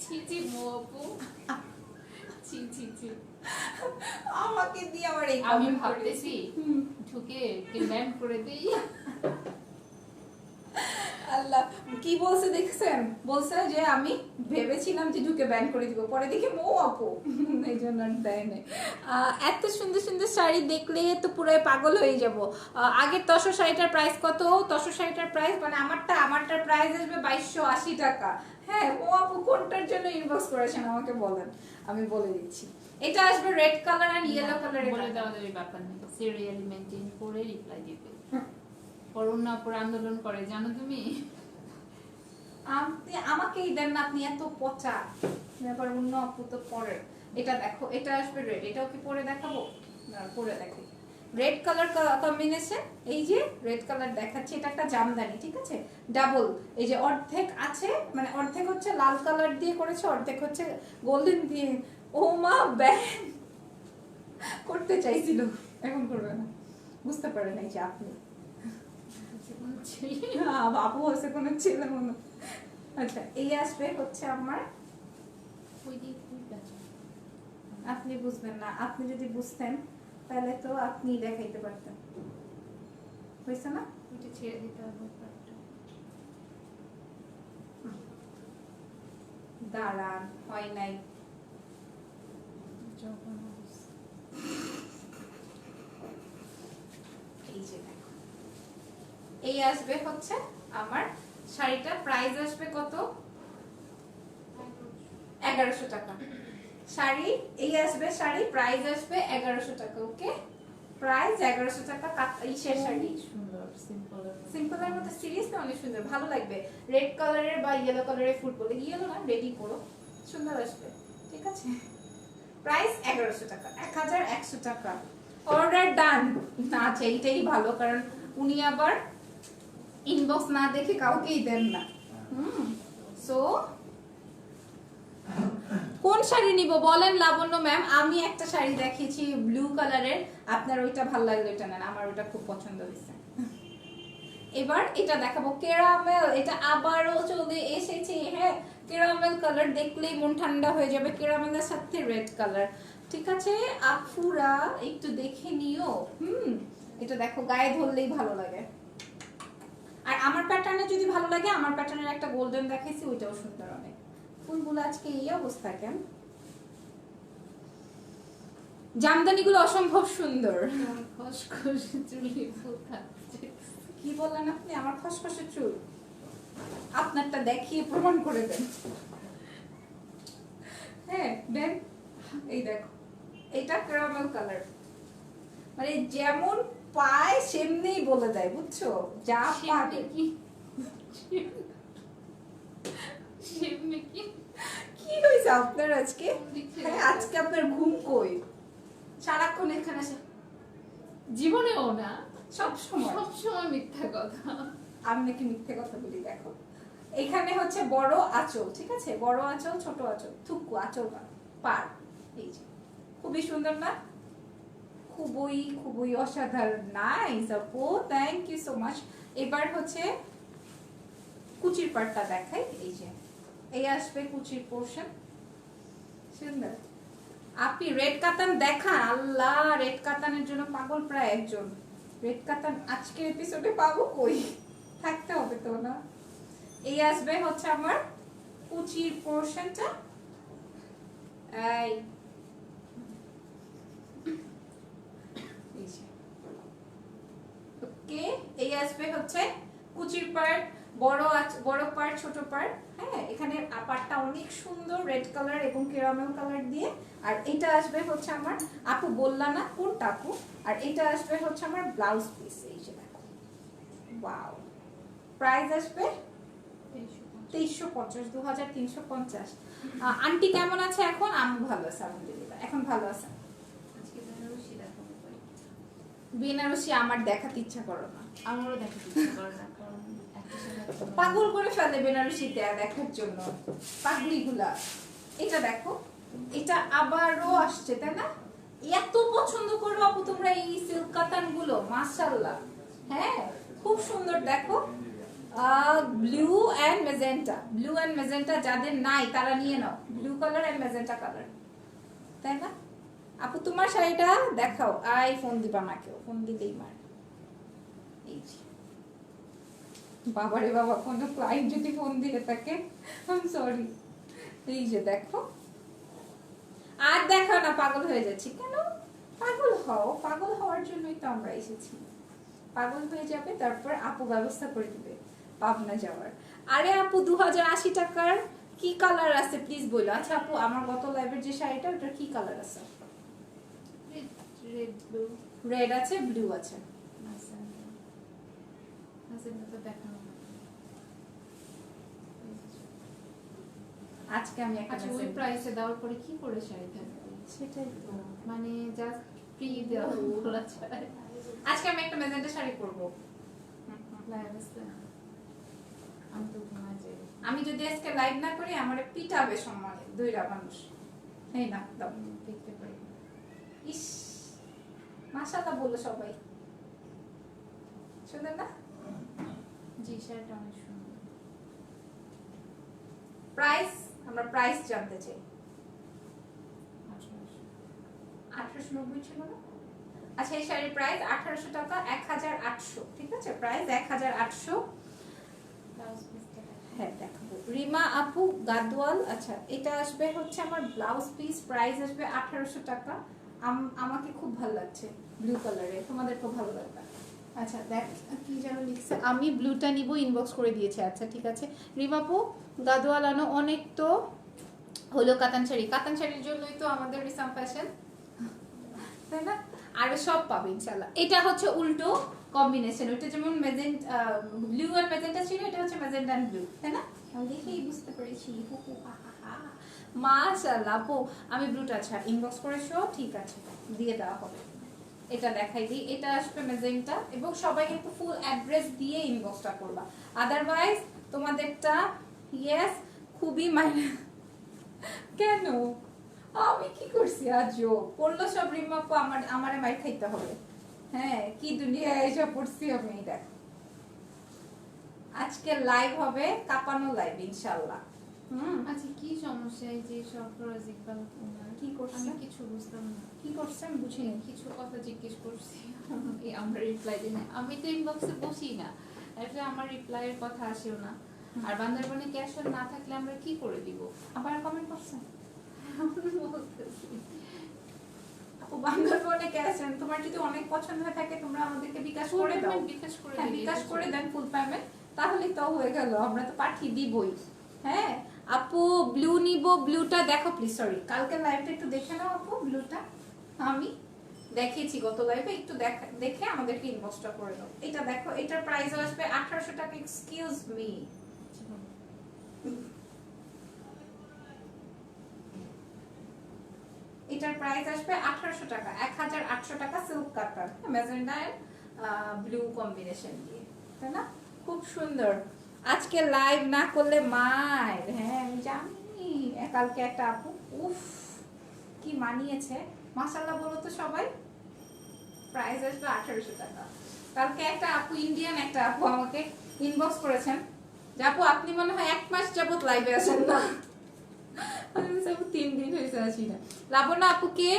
ছি ছি মোপু, ছি ছি ছি। আমাকে দিয়ে আমার এই আমি comment ভাবতেছি করেছি। ঢুকে ব্যান করে দেই। আল্লাহ, কি বলছে দেখছেন? বলছে যে আমি ভেবেছিলাম যে ঢুকে ব্যান করে দিব, পরে দেখি মো আপু, এই জন্য আর দেয় নাই। এত সুন্দর সুন্দর শাড়ি দেখলে তো পুরো পাগল হয়ে যাব। আগের তসর শাড়িটার প্রাইস কত? তসর শাড়িটার প্রাইস মানে আমারটার প্রাইস আসবে 2280 টাকা। হ্যাঁ, মো আপু কোনটার জন্য ইনবক্স করেছেন আমাকে বলেন, আমি বলে দিচ্ছি। এটা আসবে রেড কালার এন্ড ইয়েলো কালারের। বলে দেওয়া যাবে, ব্যাপার নেই, সিরিয়ালি মেইনটেইন করে রিপ্লাই দিবে। করোনা পর আন্দোলন করে, জানো তুমি? আপনি আমাকেই দেন না, আপনি এত পচা ব্যাপার। অন্য আপু তো পরে। এটা দেখো, এটা আসবে রেড। এটাও কি পরে দেখাবো? না, পরে দেখাই। রেড কালার কম্বিনেশন, এই যে রেড কালার দেখাচ্ছি, এটা একটা জামদানি, ঠিক আছে, ডাবল। এই যে অর্ধেক আছে, মানে অর্ধেক হচ্ছে লাল কালার দিয়ে করেছে, অর্ধেক হচ্ছে গোল্ডেন দিয়ে। ও মা, ব্যান করতে চাইছিল, এখন করবে না, বুঝতে পারে নাই যে আপনি বাবু হচ্ছে কোনো ছেলে মনে। আচ্ছা, এই আসবে হচ্ছে আমার, ওই দিক ফুল বেচা। আপনি বুঝবেন না, আপনি যদি বুঝতেন তাহলে তো আপনি দেখাইতে পারতেন, হয়েছে না? ওইটা ছেড়ে দিতে হবে পার্টটা। দাঁড়ান, হয় নাই। যখন অবস্থা। এই যে দেখো, এই আসবে হচ্ছে আমার শাড়িটা। প্রাইস আসবে কত? 1100 টাকা শাড়ি। এই আসবে শাড়ি, প্রাইস আসবে 1100 টাকা। ওকে, প্রাইস 1100 টাকা। ইসের শাড়ি, সুন্দর সিম্পল। সিম্পলের মধ্যে সিরিয়াসলি অনেক সুন্দর, ভালো লাগবে। রেড কালারের বা ইয়েলো কালারের ফুল পরে, ইয়েলো না, রেডি করো, সুন্দর আসবে, ঠিক আছে। প্রাইস 1100 টাকা, 1100 টাকা। অর্ডার ডান। না, আচ্ছা, এইটাই ভালো, কারণ উনি আবার ইনবক্স না দেখে কাউকেই দেন না। সো কোন শাড়ি নিব বলেন লাবণ্য ম্যাম? আমি একটা শাড়ি দেখিয়েছি ব্লু কালারের, আপনার ওইটা ভালো লাগলো, এটা নেন, আমার ওইটা খুব পছন্দ হয়েছে। এবার এটা দেখাবো, ক্যারামেল। এটা আবারও চলে এসেছে। হ্যাঁ, ক্যারামেল কালার দেখলেই মন ঠান্ডা হয়ে যাবে, ক্যারামেলের সাথে রেড কালার, ঠিক আছে। আপুরা একটু দেখে নিও। এটা দেখো, গায়ে ধরলেই ভালো লাগে। আর আমার প্যাটার্নে যদি ভালো লাগে, আমার প্যাটার্নের একটা গোল্ডেন দেখাইছি, ওইটাও সুন্দর অনেক। ফুলগুলো আজকে এই অবস্থা কেন? জামদানিগুলো অসম্ভব সুন্দর। খসখসে চুলি ফুল থাকছে। কি বললেন আপনি? আমার খসখসে চুল? আপনারটা দেখিয়ে প্রমাণ করে দেন। হ্যাঁ দেন, এই দেখো, এটা ক্যারামেল কালার, মানে যেমন পায় সেমনিই বলে দেয়, বুঝছো? যা পাবে কি সেমনি কি কি হয়েছে আপনার আজকে? দেখছি হ্যাঁ, আজকে আপনার ঘুম কই? সারাক্ষণ এখানে আসে জীবনেও না, সব সময়। সবসময় মিথ্যা কথা। আমি নাকি মিথ্যে কথা বলি? দেখো এখানে হচ্ছে বড় আঁচল, ঠিক আছে? বড় আঁচল, ছোট আঁচল, থুকু আঁচল না, পার। এই যে খুবই সুন্দর না? খুবই খুবই অসাধারণ। নাইস আপু, থ্যাংক ইউ সো মাচ। এবার হচ্ছে কুচির পাটটা দেখাই। এই যে এই আসবে কুচির পোরশন, সুন্দর। আপনি রেড কাতান দেখান। আল্লাহ, রেড কাতানের জন্য পাগল প্রায় একজন। রেড কাতান আজকের এপিসোডে পাবো কই? থাকতে হবে তো না? এই আসবে হচ্ছে আমার কুচির পোরশনটা। এই ওকে, এই আসবে হচ্ছে কুচির পার্ট, বড় পার্ট, ছোট পার্ট। হ্যাঁ, এখানে পার্টটা অনেক সুন্দর রেড কালার এবং ক্যারামেল কালার দিয়ে। আর এটা আসবে হচ্ছে আমার, আপু বললা না কোনটা আপু? আর এটা আসবে হচ্ছে আমার ব্লাউজ পিস। এই যে দেখো, ওয়াও। প্রাইস আসবে 2350, 2350। আন্টি কেমন আছে এখন? আমি ভালো আছি আলহামদুলিল্লাহ, এখন ভালো আছে। আজকে বেনারসি দেখাবো ভাই। বেনারসি আমার দেখাতে ইচ্ছা করো না? আমারও দেখাতে ইচ্ছে করে না, কারণ একটা সাথে পাগল করে ফেলে বেনারসি দেখার জন্য পাগলিগুলা। এটা দেখো, এটা আবারও আসছে, তাই না? এত পছন্দ করো আপু তোমরা এই সিল্ক কাতান গুলো, মাশাআল্লাহ। হ্যাঁ, খুব সুন্দর। দেখো blue and magenta, blue and magenta যাদের নাই তারা নিয়ে নাও, blue colour and magenta colour, তাই না? আপু তোমার শাড়িটা দেখাও। আই ফোন দিবা না, কেউ ফোন দিলেই মার। এই যে বাবারে বাবা, কোনো ক্লায়েন্ট যদি ফোন দিয়ে থাকে, আই এম সরি। এই যে দেখো, আর দেখাও না, পাগল হয়ে যাচ্ছি। কেন পাগল হও? পাগল হওয়ার জন্যই তো আমরা এসেছি। পাগল হয়ে যাবে, তারপর আপু ব্যবস্থা করে দিবে পাবনা যাওয়ার। আরে আপু 2080 টাকার কি কালার আছে প্লিজ বলো। আচ্ছা আপু, আমার গত লাইভের যে শাড়িটা, ওটার কি কালার আছে? রেড ব্লু রেড আছে, ব্লু আছে। দেখানো। আজকে আমি একটা আচ্ছা, ওই প্রাইসে দেওয়ার পরে কি করে শাড়ি থাকবে? সেটাই তো, মানে জাস্ট ফ্রি দেওয়া বলা যায়। আজকে আমি একটা মেজেন্টা শাড়ি পরবো। আমি তো ঘুমা যাই। আমি যদি আজকে লাইভ না করি আমার পিটাবে সম্মানে দুইটা মানুষ। এই না দাও। দেখতে পারি। ইস, মাশাআল্লাহ বললো সবাই। সুন্দর না? জি, শাড়িটা অনেক সুন্দর। প্রাইস, আমরা প্রাইস জানতে চাই। 1800 1890 ছিল না? আচ্ছা, এই শাড়ির প্রাইস 1800 টাকা, 1800, ঠিক আছে? প্রাইস 1800। ব্লাউজ পিসটা হ্যাঁ দেখাবো। রিমা আপু গাদওয়াল। আচ্ছা, এটা আসবে হচ্ছে আমার ব্লাউজ পিস, প্রাইস আসবে 1800 টাকা। আমাকে খুব ভালো লাগছে ব্লু কালারে, তোমাদের খুব ভালো লাগবে। আচ্ছা দেখ কি যেন লিখছে, আমি ব্লুটা নিব, ইনবক্স করে দিয়েছে। আচ্ছা ঠিক আছে রিমা আপু গাদওয়াল আনো। অনেক তো হলো কাতান শাড়ি, কাতান শাড়ির জন্যই তো আমাদের রিসাম ফ্যাশন, তাই না? আর সব পাবে ইনশাআল্লাহ। এটা হচ্ছে উল্টো কম্বিনেশন, ওটা যেমন মেজেন্টা ব্লু আর মেজেন্টা ছিল, এটা হচ্ছে মেজেন্টা এন্ড ব্লু, তাই না? আমি দেখেই বুঝতে পেরেছি। হু হু হা হা হা, মাশাআল্লাহ। আপু আমি ব্লুটা, আচ্ছা ইনবক্স করেছো, ঠিক আছে দিয়ে দেওয়া হবে। এটা দেখাই দিই, এটা আসবে মেজেন্টা, এবং সবাই কিন্তু ফুল অ্যাড্রেস দিয়ে ইনবক্সটা করবা, আদারওয়াইজ তোমাদেরটা ইয়েস খুবই মানে কেন আমি কি করছি? আজও পড়লো সব রিমাপু, আমারে মাই খাইতে হবে। হ্যাঁ, কি দুনিয়ায় এসব পড়ছি আমি। দেখ আজকে লাইভ হবে, কাপানো লাইভ ইনশাআল্লাহ। আচ্ছা, কি সমস্যা এই যে সরফরাজ ইকবাল কি করছে? আমি কিছু বুঝতাম না। কি করছে আমি বুঝিনি। কিছু কথা জিজ্ঞেস করছি, আমরা রিপ্লাই দিই না। আমি তো ইনবক্সে বসি না, এটা আমার রিপ্লাইয়ের কথা আসেও না। আর বান্দরবনে ক্যাশ না থাকলে আমরা কি করে দিব? আবার কমেন্ট করছে আপু বান্দরবনে গেছেন, তোমার যদি অনেক পছন্দ হয়ে থাকে তোমরা আমাদেরকে বিকাশ করে দাও। বিকাশ করে হ্যাঁ, দিই, বিকাশ করে দেন ফুল পেমেন্ট, তাহলে তো হয়ে গেল, আমরা তো পাঠিয়ে দিবই। হ্যাঁ আপু ব্লু নিব, ব্লুটা দেখো প্লিজ। সরি, কালকে লাইভটা একটু দেখে নাও আপু, ব্লুটা আমি দেখিয়েছি গত লাইভে, একটু দেখে আমাদেরকে ইনবক্সটা করে দাও। এটা দেখো, এটার প্রাইস আসবে 1800 টাকা। এক্সকিউজ মি, এটার প্রাইস আসবে 1800 টাকা, 1800 টাকা সিল্ক কাটার ম্যাজেন্ডা ব্লু কম্বিনেশন দিয়ে, তাই না? খুব সুন্দর। আজকে লাইভ না করলে মায়ের, হ্যাঁ আমি জানি। কালকে একটা আপু, উফ কি মানিয়েছে, মাশাআল্লাহ বলো তো সবাই। প্রাইস আসবে 1800 টাকা। কালকে একটা আপু, ইন্ডিয়ান একটা আপু আমাকে ইনবক্স করেছেন যে আপু আপনি মনে হয় 1 মাস যাবত লাইভে আসেন না। আমি বলছি, আপু 3 দিন হয়েছে আসি না। লাবণ্য আপুকে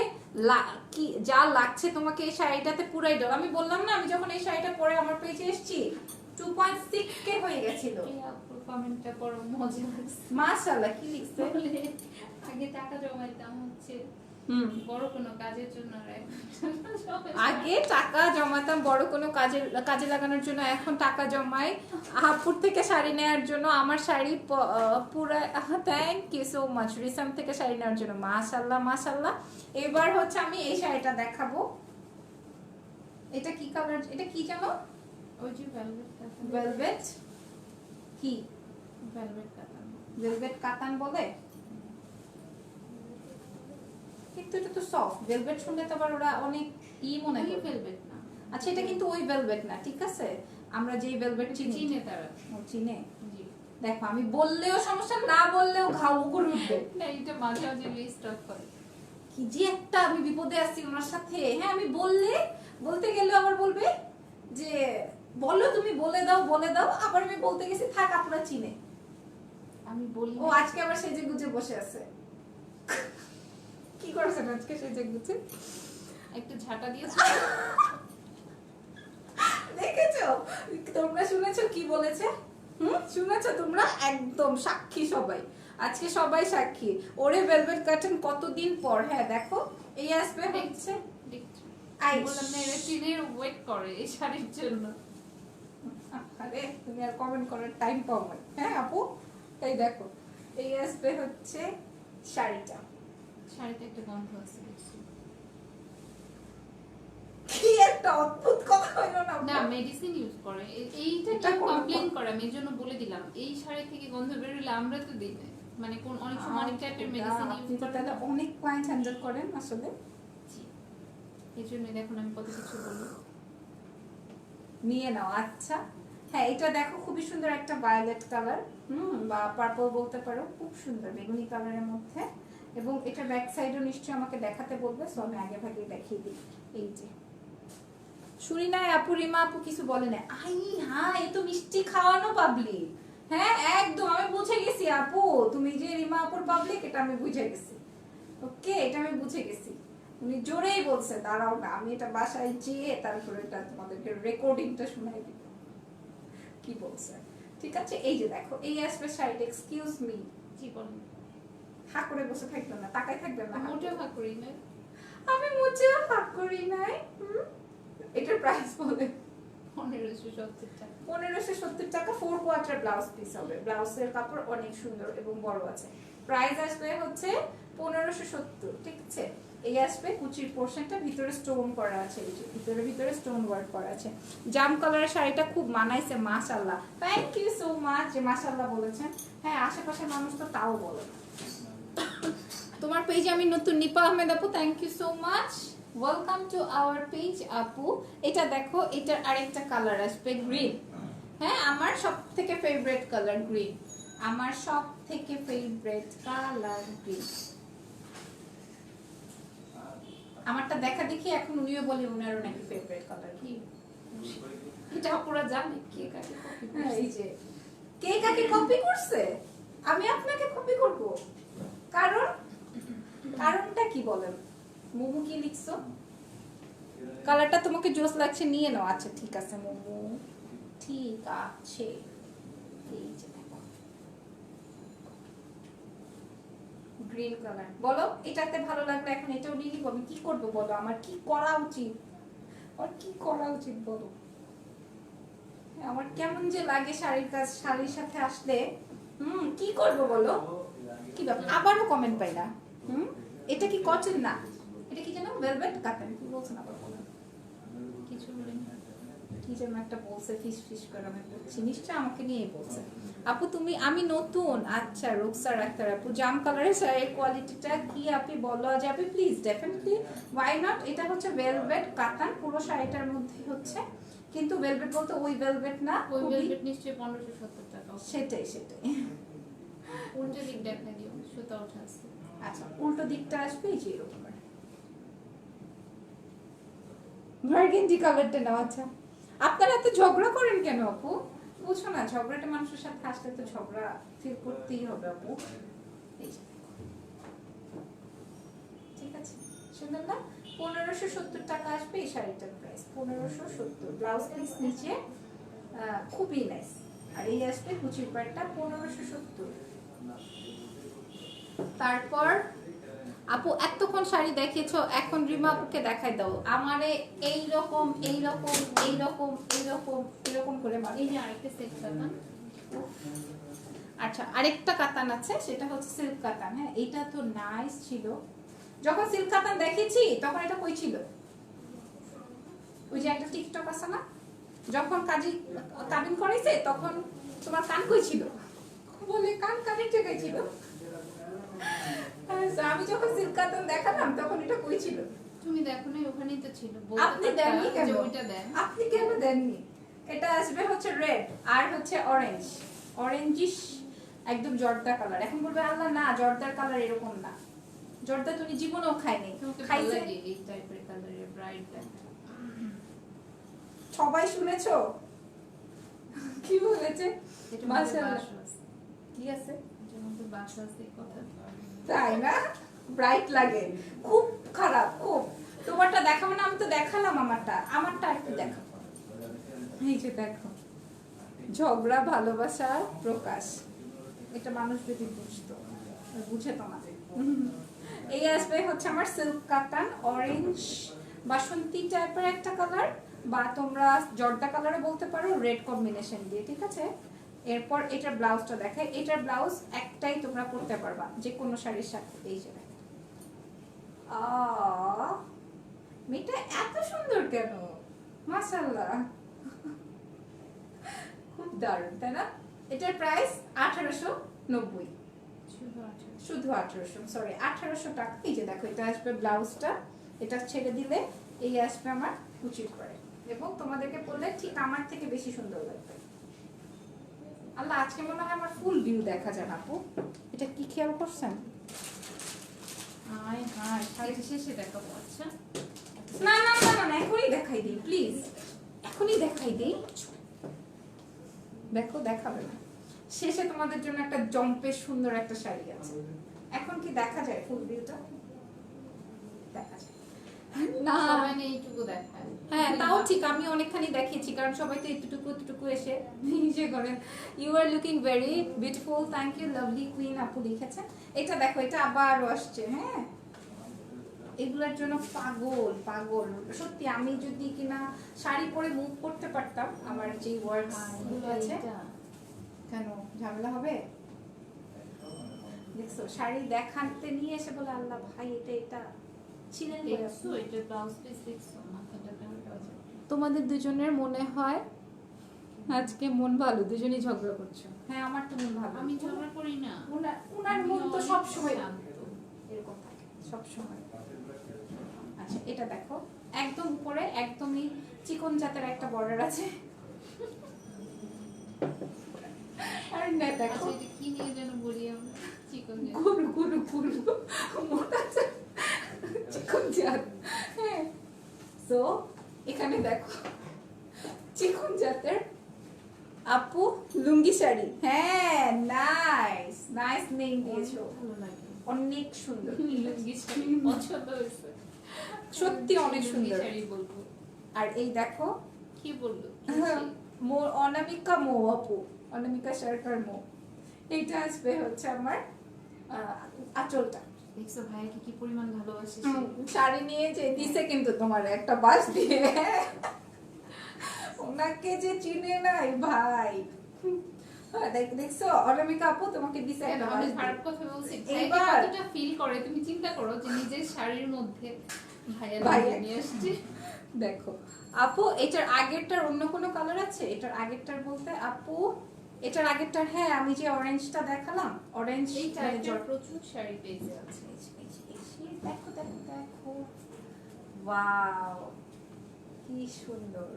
কি যা লাগছে তোমাকে এই শাড়িটাতে পুরাই ডল। আমি বললাম না, আমি যখন এই শাড়িটা পরে আমার পেজে এসেছি 2.6k হয়ে গেছিল। এই আপুর কমেন্টটা পড়ো, মজা লাগছে। মাশাআল্লাহ, কি লিখছে? আগে টাকা জমাইতাম হচ্ছে বড় কোনো কাজের জন্য, আগে টাকা জমাতাম বড় কোনো কাজে লাগানোর জন্য, এখন টাকা জমাই আপুর থেকে শাড়ি নেওয়ার জন্য। আমার শাড়ি পুরো, থ্যাংক ইউ সো মাচ রিসাম থেকে শাড়ি নেওয়ার জন্য। মাশাআল্লাহ মাশাআল্লাহ। এবার হচ্ছে আমি এই শাড়িটা দেখাবো। এটা কি কালার, এটা কি জানো? ওই যে ভেলভেট কাতান। ভেলভেট কি? ভেলভেট কাতান। ভেলভেট কাতান বলে, কিন্তু এটা তো সফট। ভেলভেট শুনলে তো আবার ওরা অনেক মনে করে ভেলভেট না। আচ্ছা, এটা কিন্তু ওই ভেলভেট না, ঠিক আছে? আমরা যেই ভেলভেট চিনি, চিনে তারা। ও চিনে। জি। দেখো আমি বললেও সমস্যা, না বললেও ঘাউ করে উঠবে। না, এটা মাঝে মাঝে রিস্টক করে। কি যে একটা আমি বিপদে আছি ওনার সাথে। হ্যাঁ, আমি বলতে গেলে আবার বলবে যে বলো তুমি, বলে দাও বলে দাও। আবার আমি বলতে গেছি থাক আপনারা চিনে। আমি বলি ও আজকে আবার সেজে গুজে বসে আছে। কি করেছেন আজকে সেজে গুজে? একটু ঝাঁটা দিয়েছি। দেখেছো? তোমরা শুনেছো কি বলেছে? শুনেছো তোমরা? একদম সাক্ষী সবাই, আজকে সবাই সাক্ষী। ওরে ভেলভেট কার্টেন কতদিন পর। হ্যাঁ দেখো, এই আসবে হচ্ছে আই বললাম না, এরা চিনের ওয়েট করে এই শাড়ির জন্য। আরে তুমি আর কমেন্ট করার টাইম পাও না। হ্যাঁ আপু, এই দেখো এই আসবে হচ্ছে শাড়িটা। শাড়িতে একটা গন্ধ আছে দেখছি। কি একটা অদ্ভুত কথা হলো না? না, মেডিসিন ইউজ করে। এইটা কি কমপ্লেইন করে, আমি এর জন্য বলে দিলাম। এই শাড়ি থেকে গন্ধ বের হলে আমরা তো দিই না। মানে কোন অনেক সময় অনেক টাইপের মেডিসিন ইউজ আপনি তো করে। তাহলে অনেক ক্লায়েন্ট হ্যান্ডেল করেন আসলে। জি, এই জন্য দেখুন আমি কত কিছু বলি। নিয়ে নাও। আচ্ছা হ্যাঁ, এটা দেখো খুবই সুন্দর একটা ভায়োলেট কালার, বা পার্পল বলতে পারো, খুব সুন্দর বেগুনি কালারের মধ্যে। এবং এটা ব্যাক সাইডও নিশ্চয়ই আমাকে দেখাতে বলবে, সো আমি আগে ভাগে দেখিয়ে দিই। এই যে শুনি না আপু, রিমা আপু কিছু বলে না। আই হ্যাঁ, এই তো মিষ্টি খাওয়ানো পাবলিক। হ্যাঁ একদম, আমি বুঝে গেছি আপু, তুমি যে রিমা আপুর পাবলিক, এটা আমি বুঝে গেছি। ওকে, এটা আমি বুঝে গেছি। উনি জোরেই বলছে, দাঁড়াও না আমি এটা বাসায় যেয়ে তারপরে এটা তোমাদেরকে রেকর্ডিংটা শোনাই দিব কি বলছে। ঠিক আছে, এই যে দেখো এই আসবে শাড়িটা। এক্সকিউজ মি, জি বলেন। হা করে বসে থাকবেন না, তাকাই থাকবেন না। মোটেও ভাগ করি না। আমি মোটেও হাত করি নাই। এটার প্রাইস বলে 1570 টাকা। 1570 টাকা। 4 কোয়ার্টার ব্লাউজ পিস হবে। ব্লাউজের কাপড় অনেক সুন্দর এবং বড় আছে। প্রাইস আসবে হচ্ছে 1570, ঠিক আছে? এই আসবে কুচির পোরশনটা, ভিতরে স্টোন করা আছে। এই যে ভিতরে স্টোন ওয়ার্ক করা আছে। জাম কালারের শাড়িটা খুব মানাইছে মাশাআল্লাহ। থ্যাংক ইউ সো মাচ যে মাশাআল্লাহ বলেছেন। হ্যাঁ, আশেপাশের মানুষ তো তাও বলে। তোমার পেজে আমি নতুন, নিপা আহমেদ আপু, thank you so much. Welcome to our page আপু। এটা দেখো, এটার আরেকটা কালার আসবে গ্রিন। হ্যাঁ, আমার সব থেকে ফেভারিট কালার গ্রিন। আমার সব থেকে ফেভারিট কালার গ্রিন। আমারটা দেখা দেখি এখন উনিও বলে উনারও নাকি ফেভারিট কালার কি। এটা পুরো জানে কে কাকে কপি করে। এই যে কে কাকে কপি করছে, আমি আপনাকে কপি করব। কারণটা কি বলেন? মোমো কি লিখছো? কালারটা তোমাকে জোস লাগছে, নিয়ে নাও। আচ্ছা ঠিক আছে মোমো, ঠিক আছে। এই যে দেখো গ্রিন কালার, বলো এটাতে ভালো লাগলে এখন এটাও নিয়ে নিব। আমি কি করবো বলো? আমার কি করা উচিত? বলো? আমার কেমন যে লাগে শাড়ির সাথে আসলে। কি করব বলো? কি ব্যাপার? আবারও কমেন্ট পাই না। এটা কি কটন? না, এটা কি জানো ভেলভেট কাতান কি বলছেন আবার বলেন কিছু বলিনি। কি যেন একটা বলছে ফিস ফিস করে আমি বলছি নিশ্চয় আমাকে নিয়েই বলছে আপু তুমি আমি নতুন আচ্ছা রুকসার আক্তার আপু জাম কালারের শাড়ির কোয়ালিটিটা কি আপনি বলা যাবে প্লিজ ডেফিনেটলি ওয়াই নট এটা হচ্ছে ভেলভেট কাতান পুরো শাড়িটার মধ্যে হচ্ছে কিন্তু ভেলভেট বলতে ওই ভেলভেট না ওই খুবই- ভেলভেট নিশ্চয়ই 1570 টাকা। সেটাই সেটাই উল্টো দিক দেখা দিও, সুতা ওঠা আছে। আচ্ছা উল্টো দিকটা আসবে এই যে এরকম বার্গেন্ডি কালারটা নাও আচ্ছা আপনারা এত ঝগড়া করেন কেন আপু বুঝছো না ঝগড়াটা মানুষের সাথে আসলে তো ঝগড়া ফিল করতেই হবে আপু এই যে। ঠিক আছে সুন্দর না 1570 টাকা আসবে এই শাড়িটার প্রাইস 1570 ব্লাউজ পিস নিচে খুবই নাইস আর এই আসবে কুচির পাড়টা 1570 তারপর আপু এতক্ষণ শাড়ি দেখিয়েছো এখন রিমা আপুকে দেখাই দাও আমারে এইরকম এইরকম এইরকম এইরকম এরকম করে মার এই যে আরেকটা সেট কাতান। আচ্ছা আরেকটা কাতান আছে সেটা হচ্ছে সিল্ক কাতান হ্যাঁ এটা তো নাইস ছিল যখন সিল্ক কাতান দেখেছি তখন এটা কই ছিল ওই যে একটা টিকটক আছে না যখন কাজী কাবিন করেছে তখন তোমার কান কই ছিল বলে কান কানের জায়গায় ছিল আমি যখন সিল্ক কাতান দেখালাম তখন এটা কই ছিল তুমি দেখো না ওখানেই তো ছিল। আপনি দেননি কেন ওইটা দেন। আপনি কেন দেননি এটা আসবে হচ্ছে রেড আর হচ্ছে অরেঞ্জ অরেঞ্জিশ একদম জর্দা কালার এখন বলবে আল্লাহ না জর্দার কালার এরকম না জর্দা তুমি জীবনেও খাইনি তোমাকে ভালো খাইছে লাগে এই টাইপের কালারের ব্রাইট ব্ল্যাক। সবাই শুনেছো কি বলেছে এটা মাশাআল্লাহ বাসা আছে। কি আছে এটার মধ্যে বাসা আছে এই কথা। তাই না ব্রাইট লাগে খুব খারাপ খুব তোমারটা দেখাবো না আমি তো দেখালাম আমারটা একটু দেখাবো এই যে দেখো ঝগড়া ভালোবাসার প্রকাশ এটা মানুষ যদি বুঝতো বুঝে তোমাদের এই আসবে হচ্ছে আমার সিল্ক কাতান অরেঞ্জ বাসন্তী টাইপের একটা কালার বা তোমরা জর্দা কালারও বলতে পারো রেড কম্বিনেশন দিয়ে ঠিক আছে এরপর এটার ব্লাউজটা দেখাই এটার ব্লাউজ একটাই তোমরা পরতে পারবা যে কোনো শাড়ির সাথে এই যে মেয়েটা এত সুন্দর কেন মাশাআল্লাহ খুব দারুণ তাই না এটার প্রাইস 1890 শুধু 1800 সরি 1800 টাকা এই যে দেখো এটা আসবে ব্লাউজটা এটা ছেড়ে দিলে এই আসবে আমার কুচির পরে এবং তোমাদেরকে পরলে ঠিক আমার থেকে বেশি সুন্দর লাগবে আল্লাহ আজকে মনে হয় আমার ফুল ভিউ দেখা যায় আপু এটা কি খেয়াল করছেন হাই হাই শাড়ি শেষে দেখাবো। আচ্ছা না না না না এখনই দেখাই দিই প্লিজ এখনই দেখাই দিই দেখো দেখাবে না শেষে তোমাদের জন্য একটা জম্পের সুন্দর একটা শাড়ি আছে এখন কি দেখা যায় ফুল ভিউটা দেখা যায় না সবাই না এইটুকু দেখায়। হ্যাঁ তাও ঠিক আমি অনেকখানি দেখিয়েছি কারণ সবাই তো একটুটুকু এসে নিজে করেন you are looking very beautiful thank you lovely queen আপু লিখেছেন এটা দেখো এটা আবারও আসছে হ্যাঁ এগুলোর জন্য পাগল সত্যি আমি যদি কিনা শাড়ি পরে মুভ করতে পারতাম আমার যে ওয়ার্কস গুলো আছে কেন ঝামেলা হবে দেখছো শাড়ি দেখাতে নিয়ে এসে বলে আল্লাহ ভাই এটা ছিলেন দেখছো এটা ব্লাউজ পিস দেখছো মাথাটা কেমন আছে। তোমাদের দুজনের মনে হয় আজকে মন ভালো দুজনেই ঝগড়া করছো হ্যাঁ আমার তো মন ভালো আমি ঝগড়া করি না। উনার মন তো আমি সব অনেক সময় শান্ত। এরকম থাকে সব সময় আচ্ছা এটা দেখো একদম উপরে একদমই চিকন জাতের একটা বর্ডার আছে আর না দেখো আচ্ছা এটা কি নিয়ে যেন বলি আমরা চিকন গুরু মোটা চিকন জাত হ্যাঁ তো এখানে দেখো চিকন জাতের আপু লুঙ্গি শাড়ি হ্যাঁ নাইস নেম দিয়েছো ভালো লাগে। অনেক সুন্দর লুঙ্গি শাড়ি পছন্দ হয়েছে। সত্যি অনেক লুঙ্গি সুন্দর শাড়ি বলবো। আর এই দেখো কি বললো? অনামিকা মো আপু অনামিকা সরকার মো এইটা আসবে হচ্ছে আমার আঁচলটা দেখছো ভাইকে কি পরিমাণ ভালোবাসে সে? শাড়ি নিয়ে যে দিছে কিন্তু তোমার একটা বাস দিয়ে ওনাকে যে চিনে নাই ভাই দেখছো অনামিকা আপু তোমাকে দিছে একটা আমি বাস খারাপ কথা বলছি এইবার কতটা ফিল করে তুমি চিন্তা করো যে নিজের শাড়ির মধ্যে ভাইয়া ভাইয়া। নিয়ে আসছে। দেখো আপু এটার আগেরটার অন্য কোনো কালার আছে? এটার আগেরটার বলতে আপু এটার আগেরটার, হ্যাঁ আমি যে অরেঞ্জটা দেখালাম, অরেঞ্জ এই টাইপের প্রচুর শাড়ি পেয়েছে আছে। দেখো দেখো দেখো, ওয়াও কি সুন্দর।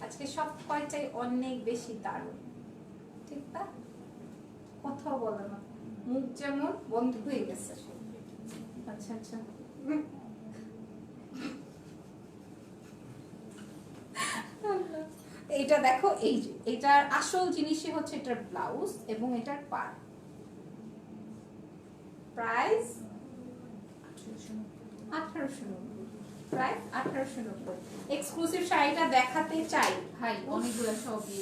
আজকে সব কয়টাই অনেক বেশি দারুণ, ঠিক না? কথা বলে না, মুখ যেমন বন্ধ হয়ে গেছে। আচ্ছা আচ্ছা, এইটা দেখো, এই যে এটার আসল জিনিসই হচ্ছে এটার ব্লাউজ এবং এটার পাড়। Price 1890, price 1890। এক্সক্লুসিভ শাড়িটা দেখাতে চাই ভাই অনেকগুলো সবই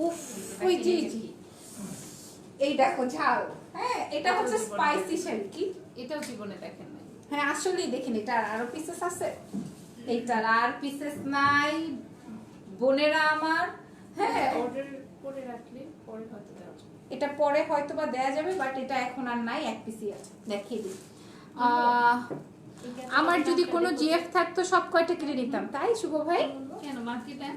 উফ, ওই জি জি, এই দেখো ঝাল, হ্যাঁ এটা হচ্ছে স্পাইসি শাড়ি। কি এটাও জীবনে দেখেন নাই। হ্যাঁ আসলেই দেখিনি, এটা আরো পিসেস আছে, এইটার আর পিসেস নাই বোনেরা আমার। হ্যাঁ অর্ডার করে রাখলে পরে হয়তো দেওয়া যাবে। এটা পরে হয়তো বা দেয়া যাবে, বাট এটা এখন আর নাই, এক পিসই আছে। দেখিয়ে দিই, আমার যদি কোনো জিএফ থাকতো সব কয়টা কিনে নিতাম, তাই শুভ ভাই? কেন মাকে দেন?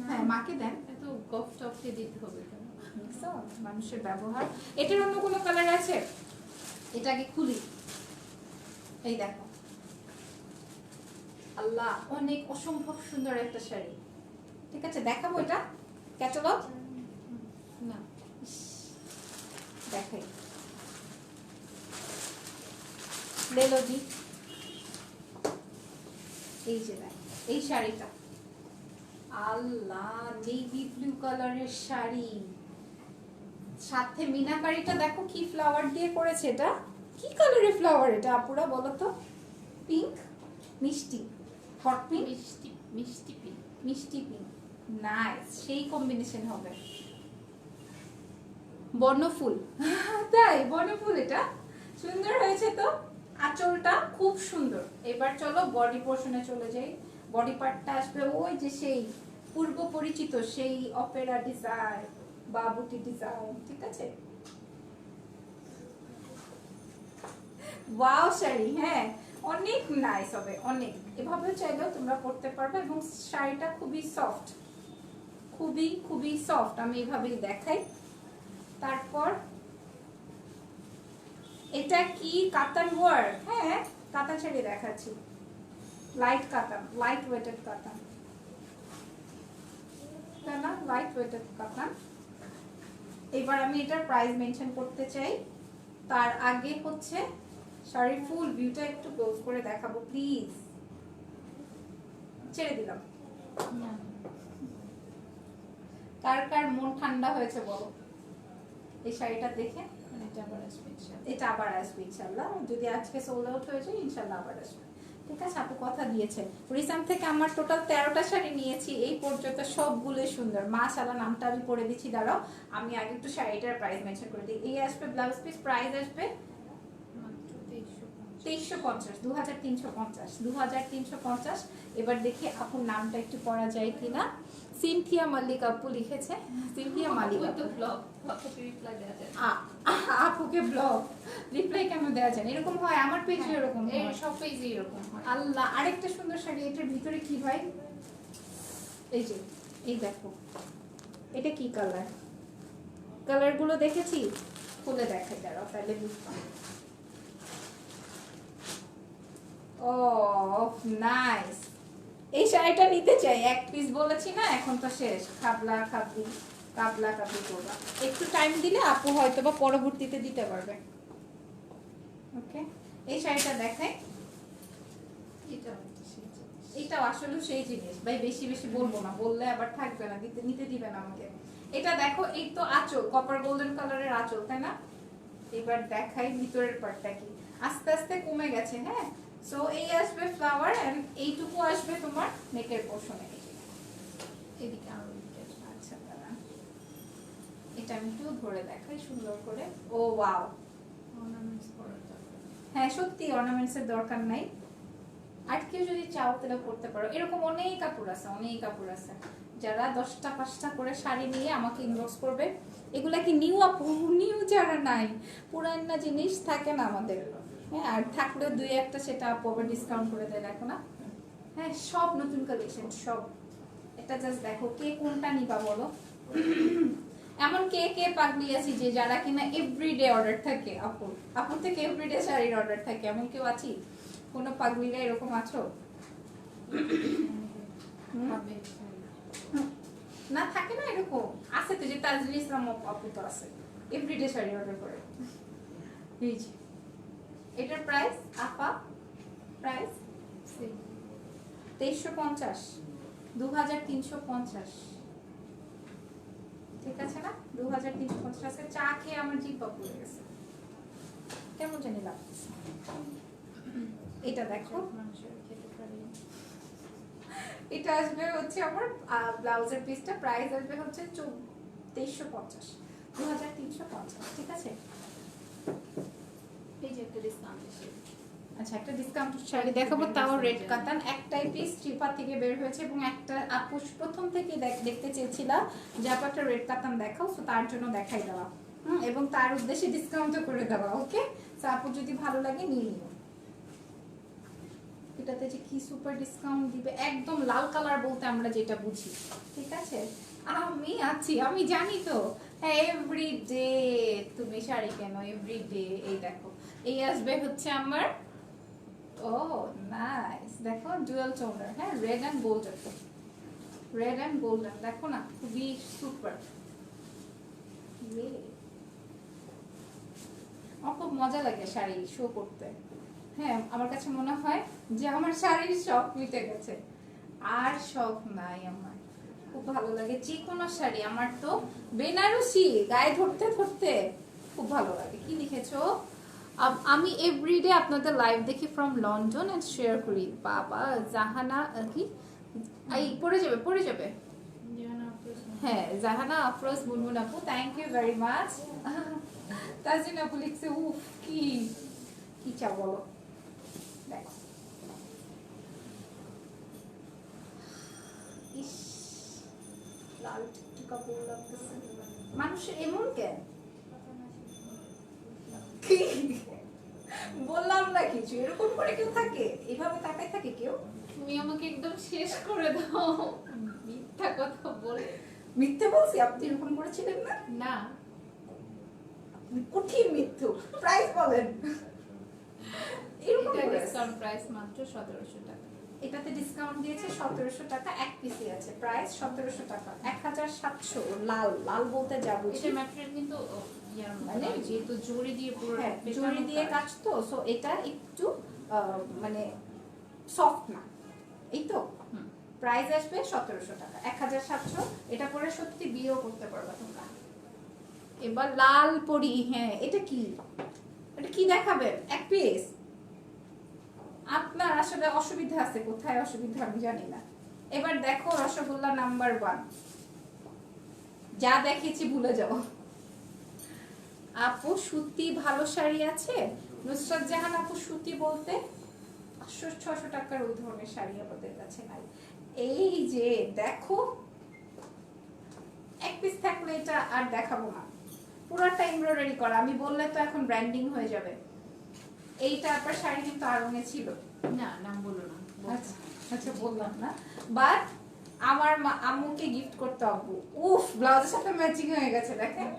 হ্যাঁ মাকে দেন, এত গফ টফকে দিতে হবে কেন? দেখছো মানুষের ব্যবহার। এটার অন্য কোনো কালার আছে? এটাকে খুলি, এই দেখো, আল্লাহ অনেক অসম্ভব সুন্দর একটা শাড়ি। ঠিক আছে দেখাবো, এটা ক্যাটালগ না দেখাই, লেলোজি। এই যে দেখ এই শাড়িটা, আল্লাহ নেভি ব্লু কালারের শাড়ি, সাথে মিনাকারিটা দেখো কি ফ্লাওয়ার দিয়ে করেছে। এটা কি কালারের ফ্লাওয়ার এটা আপুরা বলো তো? পিঙ্ক, মিষ্টি, হট পিঙ্ক, মিষ্টি মিষ্টি পিঙ্ক। মিষ্টি পিঙ্ক, নাইস, সেই কম্বিনেশন হবে। বর্ণফুল, তাই বর্ণফুল, এটা সুন্দর হয়েছে তো। আঁচলটা খুব সুন্দর। এবার চলো বডি পোর্শনে চলে যাই। বডি পার্টটা আসবে ওই যে সেই পূর্ব পরিচিত সেই অপেরা ডিজাইন বা বুটি ডিজাইন, ঠিক আছে? ওয়াও শাড়ি, হ্যাঁ অনেক নাইস হবে, অনেক। এভাবে চাইলেও তোমরা পরতে পারবে এবং শাড়িটা খুবই সফট, খুবই খুবই সফট। আমি এভাবেই দেখাই। তারপর এটা কি কাতান ওয়ার্ক? হ্যাঁ কাতান শাড়ি দেখাচ্ছি, লাইট কাতান, লাইট ওয়েটেড কাতান, তাই না? লাইট ওয়েটেড কাতান। এবার আমি এটার প্রাইস মেনশন করতে চাই, তার আগে হচ্ছে শাড়ির ফুল ভিউটা একটু ক্লোজ করে দেখাবো প্লিজ। ছেড়ে দিলাম। কার কার মন ঠান্ডা হয়েছে বলো এই শাড়িটা দেখে? এটা আবার আসবে ইনশাআল্লাহ। এটা আবার আসবে ইনশাআল্লাহ, যদি আজকে সোল্ড আউট হয়ে যায় ইনশাআল্লাহ আবার আসবে। ঠিক আছে, আপু কথা দিয়েছে। রিসাম থেকে আমার টোটাল 13টা শাড়ি নিয়েছি এই পর্যন্ত, সবগুলোই সুন্দর মাশাআল্লাহ। নামটা আমি পড়ে দিচ্ছি, দাঁড়াও আমি আগে একটু শাড়িটার প্রাইস মেনশন করে দিই। এই আসবে ব্লাউজ পিস, প্রাইস আসবে মাত্র 2350, 2350, 2350। এবার দেখি আপুর নামটা একটু পড়া যায় কিনা। সিনথিয়া মালিক আপু লিখেছে, সিনথিয়া মালিক ওই আপু। তো ব্লগ আপুকে রিপ্লাই দেওয়া যায়। আপুকে ব্লগ রিপ্লাই কেন দেওয়া যায়? এরকম হয় আমার পেজে, এরকম এই হয়। সব পেজে এরকম হয়। আল্লাহ, আরেকটা সুন্দর শাড়ি, এটার ভিতরে কি ভাই? এই যে এই দেখো, এটা কি কালার? কালারগুলো দেখেছি, খুলে দেখাই দাঁড়াও তাহলে বুঝতাম। ও নাইস, এই শাড়িটা নিতে চাই। এক পিস বলেছি না, এখন তো শেষ। খাবলা খাবলি, কাবলা কাবলি করবা। একটু টাইম দিলে আপু হয়তো বা পরবর্তীতে দিতে পারবে। ওকে, এই শাড়িটা দেখাই। এটা হচ্ছে সেই জিনিস। এটাও আসলে সেই জিনিস ভাই, বেশি বেশি বলবো না, বললে আবার থাকবে না, নিতে দিবে না আমাকে। এটা দেখো, এই তো আঁচল, কপার গোল্ডেন কালারের আঁচল, তাই না? এবার দেখাই ভিতরের পার্টটা কি। আস্তে আস্তে কমে গেছে, হ্যাঁ। সো এই আসবে ফ্লাওয়ার এন্ড এইটুকু আসবে তোমার নেকের পোর্শনে। এদিকে আরো এদিকে আসবে। আচ্ছা দাঁড়া, এটা আমি একটু ধরে দেখাই সুন্দর করে। ও ওয়াও, অর্নামেন্টস করার দরকার। হ্যাঁ সত্যি অর্নামেন্টস এর দরকার নাই। আর কেউ যদি চাও তাহলে করতে পারো, এরকম অনেক কাপড় আছে, অনেক কাপড় আছে। যারা 10টা 5টা করে শাড়ি নিয়ে আমাকে ইনবক্স করবে, এগুলা কি নিউ আপু? নিউ যারা নাই, পুরানা জিনিস থাকে না আমাদের, হ্যাঁ, আর থাকলেও 2-1টা সেটা আপু আবার ডিসকাউন্ট করে দেয়, দেখো না? হ্যাঁ, সব নতুন কালেকশন সব। এটা জাস্ট দেখো কে কোনটা নিবা বলো। এমন কে কে পাগলি আছি যে যারা কিনা এভরিডে অর্ডার থাকে, আপুর থেকে এভরিডে শাড়ির অর্ডার থাকে, এমন কেউ আছি? কোনো পাগলিরা এরকম আছো? না থাকে না এরকম, আছে তো, যে তাজরিন ইসলাম আপু তো আছে, এভরিডে শাড়ি অর্ডার করে। এই যে এটার প্রাইস আপা, প্রাইস 2350, 2350, ঠিক আছে না? 2350 আছে। চা খেয়ে আমার জিহ্বা পুড়ে গেছে, কেমন জানি লাগছে। এটা দেখো, এটা আসবে হচ্ছে আমার ব্লাউজের পিসটা, প্রাইস আসবে হচ্ছে 2350, 2350, ঠিক আছে? এই যে একটা ডিসকাউন্ট এসে, আচ্ছা একটা ডিসকাউন্ট শাড়ি দেখাবো, তাও রেড কাতান, একটাই পিস চিপা থেকে বের হয়েছে, এবং একটা আপু প্রথম থেকে দেখতে চেয়েছিলা যে আপু একটা রেড কাতান দেখাও, তো তার জন্য দেখাই দেওয়া, এবং তার উদ্দেশ্যে ডিসকাউন্টও করে দেওয়া। ওকে, তো আপু যদি ভালো লাগে নিয়ে নিও। এটাতে যে কি সুপার ডিসকাউন্ট দিবে, একদম লাল কালার বলতে আমরা যেটা বুঝি, ঠিক আছে? আমি আছি, আমি জানি তো, এভরিডে তুমি শাড়ি কেন, এভরিডে। এই দেখো, এই আসবে হচ্ছে আমার, ও নাইস, দেখো ডুয়াল টোনার, হ্যাঁ, red and golden, red and golden, দেখো না, খুবই সুপার। আমার খুব মজা লাগে শাড়ি শো করতে, হ্যাঁ, আমার কাছে মনে হয় যে আমার শাড়ির শখ মিটে গেছে, আর শখ নাই আমার। খুব ভালো লাগে যে কোনো শাড়ি, আমার তো বেনারসি গায়ে ধরতে ধরতে খুব ভালো লাগে। কি লিখেছো? আমি এভরিডে আপনাদের লাইভ দেখি ফ্রম লন্ডন এন্ড শেয়ার করি। বাবা, জাহানা কি এই পড়ে যাবে, পড়ে যাবে। হ্যাঁ, জাহানা আফরোজ মুনমুন আপু, thank you very much. Tazin আপু লিখছে, উফ কি কি চা বলো, দেখো ইস, লাল টিকটু কাপড় লাগতেছে, মানুষের এমন কেন? বললাম না কিছু, এরকম করে কেউ থাকে, এভাবে তাকায় থাকে কেউ? তুমি আমাকে একদম শেষ করে দাও মিথ্যা কথা বলে। মিথ্যে বলছি? আপনি এরকম করেছিলেন না? না, কঠিন মিথ্যু। প্রাইস বলেন। এরকম এটা করে। ডিসকাউন্ট প্রাইস মাত্র 1700 টাকা। এটাতে ডিসকাউন্ট দিয়েছে 1700 টাকা, এক পিসি আছে, প্রাইস 1700 টাকা, 1700। লাল লাল বলতে যাব, এটা ম্যাটেরিয়াল কিন্তু মানে মানে যেহেতু জড়ি দিয়ে পুরো জড়ি দিয়ে কাজ তো, সো এটা একটু মানে সফট না, এই তো। প্রাইস আসবে 1700 টাকা, 1700। এটা পরে সত্যি বিয়েও করতে পারবে তোমরা। এবার লাল পরি, হ্যাঁ, এটা কি, এটা কি দেখাবেন? এক পিস? আপনার আসলে অসুবিধা আছে, কোথায় অসুবিধা আমি জানি না। এবার দেখো রসগোল্লা নাম্বার 1, যা দেখেছি ভুলে যাও। আপু সুতি ভালো শাড়ি আছে? নুসরাত জাহান আপু, সুতি বলতে 500-600 টাকার ওই ধরনের শাড়ি আমাদের কাছে নাই। এই যে দেখো, এক পিস থাকলে এটা আর দেখাবো না, পুরোটা এমব্রয়ডারি করা, আমি বললে তো এখন ব্র্যান্ডিং হয়ে যাবে। এইটা আপনার শাড়ি কিন্তু আরঙে ছিল না, নাম বলো না। আচ্ছা আচ্ছা, বললাম না, বাট আমার আম্মুকে গিফট করতে আব্বু, উফ, ব্লাউজের সাথে ম্যাচিং হয়ে গেছে, দেখেন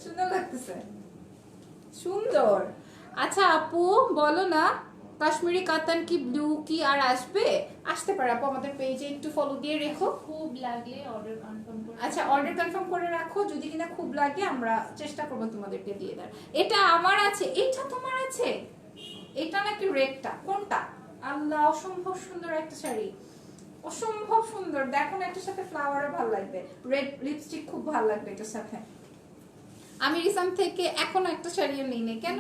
সুন্দর লাগতেছে, সুন্দর। আচ্ছা আপু বলো না, কাশ্মীরি কাতান কি ব্লু কি আর আসবে? আসতে পারে আপু, আমাদের পেজে একটু ফলো দিয়ে রেখো, খুব লাগলে অর্ডার কনফার্ম করে। আচ্ছা অর্ডার কনফার্ম করে রাখো, যদি কিনা খুব লাগে আমরা চেষ্টা করবো তোমাদেরকে দিয়ে দেওয়ার। এটা আমার আছে, এটা তোমার আছে, এটা নাকি রেডটা, কোনটা? আল্লাহ, অসম্ভব সুন্দর একটা শাড়ি, অসম্ভব সুন্দর, দেখো না, এটার সাথে ফ্লাওয়ারও ভালো লাগবে, রেড লিপস্টিক খুব ভালো লাগবে এটার সাথে। আমি রিসাম থেকে এখনো একটা শাড়িও নিই নি, কেন?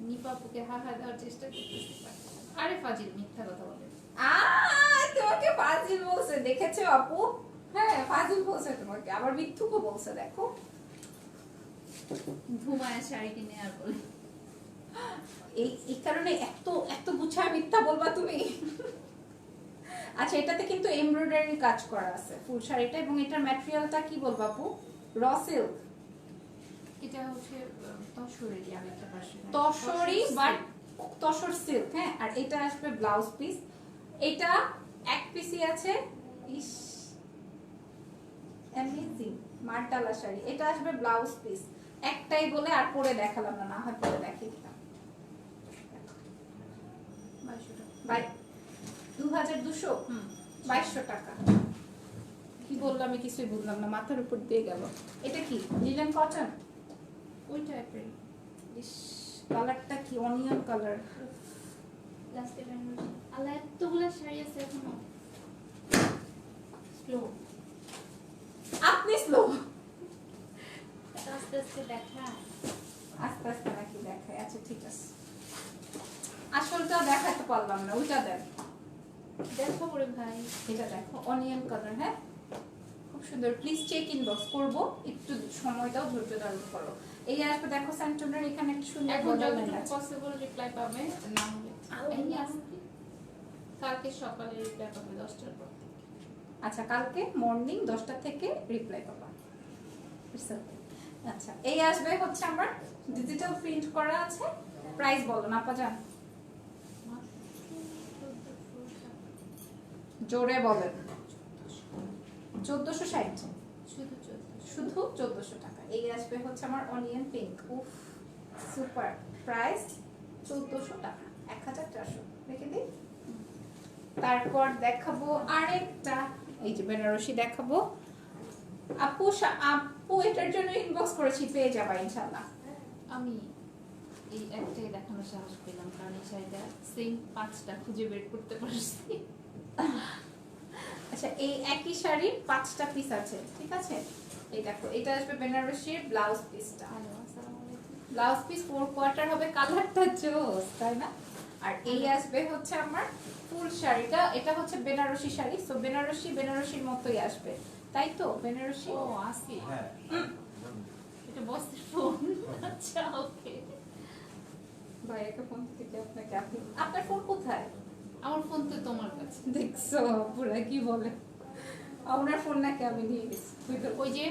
নিপাপুকে হাহা দেওয়ার চেষ্টা করতেছি। আরে ফাজিল, মিথ্যা কথা বলে। তোমাকে ফাজিল বলছে, দেখেছো আপু? হ্যাঁ, ফাজিল বলছে তোমাকে, আবার মিথ্যুকও বলছে, দেখো। ঘুমায় শাড়ি কিনে আর বলে এই কারণে এত এত গুছায় মিথ্যা বলবা তুমি। আচ্ছা, এটাতে কিন্তু এমব্রয়ডারি কাজ করা আছে ফুল শাড়িটা, এবং এটার ম্যাটেরিয়ালটা কি বলবো আপু, র সিল্ক। এটা হচ্ছে তসরেরই আরেকটা পাশে তসরি বাট তসর সিল্ক, হ্যাঁ। আর এটা আসবে ব্লাউজ পিস, এটা এক পিসই আছে। ইস অ্যামেজিং মার্টালা শাড়ি, এটা আসবে ব্লাউজ পিস একটাই বলে আর পরে দেখালাম না, না হয় পরে দেখিয়ে দিতাম। 2200 টাকা। বাই 2200, 2200 টাকা। কি বললাম আমি কিছুই বুঝলাম না, মাথার উপর দিয়ে গেল। এটা কি লিলেন কটন? ওই টাইপের ইস কালারটা কি অনিয়ন কালার। লাস্টে বেনারসি। আল্লাহ এতগুলা শাড়ি আছে এখনো। স্লো আপনি স্লো, আস্তে আস্তে দেখায়। আস্তে আস্তে নাকি দেখায়? আচ্ছা ঠিক আছে, আসলটা দেখাতে পারলাম না, ওইটা দেখ। দেখো করে ভাই, এটা দেখো অনিয়ন কালার, হ্যাঁ খুব সুন্দর। প্লিজ চেক ইনবক্স করব, একটু সময়টাও ধৈর্য ধারণ করো। এই আসবে দেখো স্যান্টনের এখানে একটা সুন্দর এখন বর্ডার লাইন যতটুকু আছে। পসিবল রিপ্লাই পাবে, না হলে এই আজকে কালকে সকালে রিপ্লাই পাবে 10টার পর থেকে। আচ্ছা কালকে মর্নিং 10টা থেকে রিপ্লাই পাবা। আচ্ছা এই আসবে হচ্ছে আমার ডিজিটাল প্রিন্ট করা আছে। প্রাইস বলো না পাজান, জোরে বলেন। 1460, শুধু 1400। শুধু 1400 টাকা। এই আসবে হচ্ছে আমার অনিয়ন পিঙ্ক, উফ সুপার। প্রাইস 1400 টাকা, 1400 রেখে দিই। তারপর দেখাবো আরেকটা, এই যে বেনারসি দেখাবো। আপু আপু এটার জন্য ইনবক্স করেছি, পেয়ে যাবা ইনশাআল্লাহ। আমি এই একটাই দেখানোর সাহস পেলাম, কারণ এই শাড়িটা সেম 5টা খুঁজে বের করতে পারছি। আচ্ছা এই একই শাড়ির 5টা পিস আছে, ঠিক আছে। এই দেখো এটা আসবে বেনারসির ব্লাউজ পিসটা। হ্যালো, আসসালামু আলাইকুম। ব্লাউজ পিস 4 কোয়ার্টার হবে, কালারটা জোস তাই না। আর এই আসবে হচ্ছে আমার ফুল শাড়িটা, এটা হচ্ছে বেনারসি শাড়ি, সো বেনারসির মতোই আসবে, তাই তো বেনারসি। ও আসি, হ্যাঁ এটা বসের ফোন। আচ্ছা ওকে। ভাইয়াকে ফোন থেকে আপনাকে, আপনার ফোন কোথায়? আমার ফোন তো তোমার কাছে। দেখছো পুরা কি বলে, আপনার ফোন নাকি আমি নিয়ে গেছি। ওই যে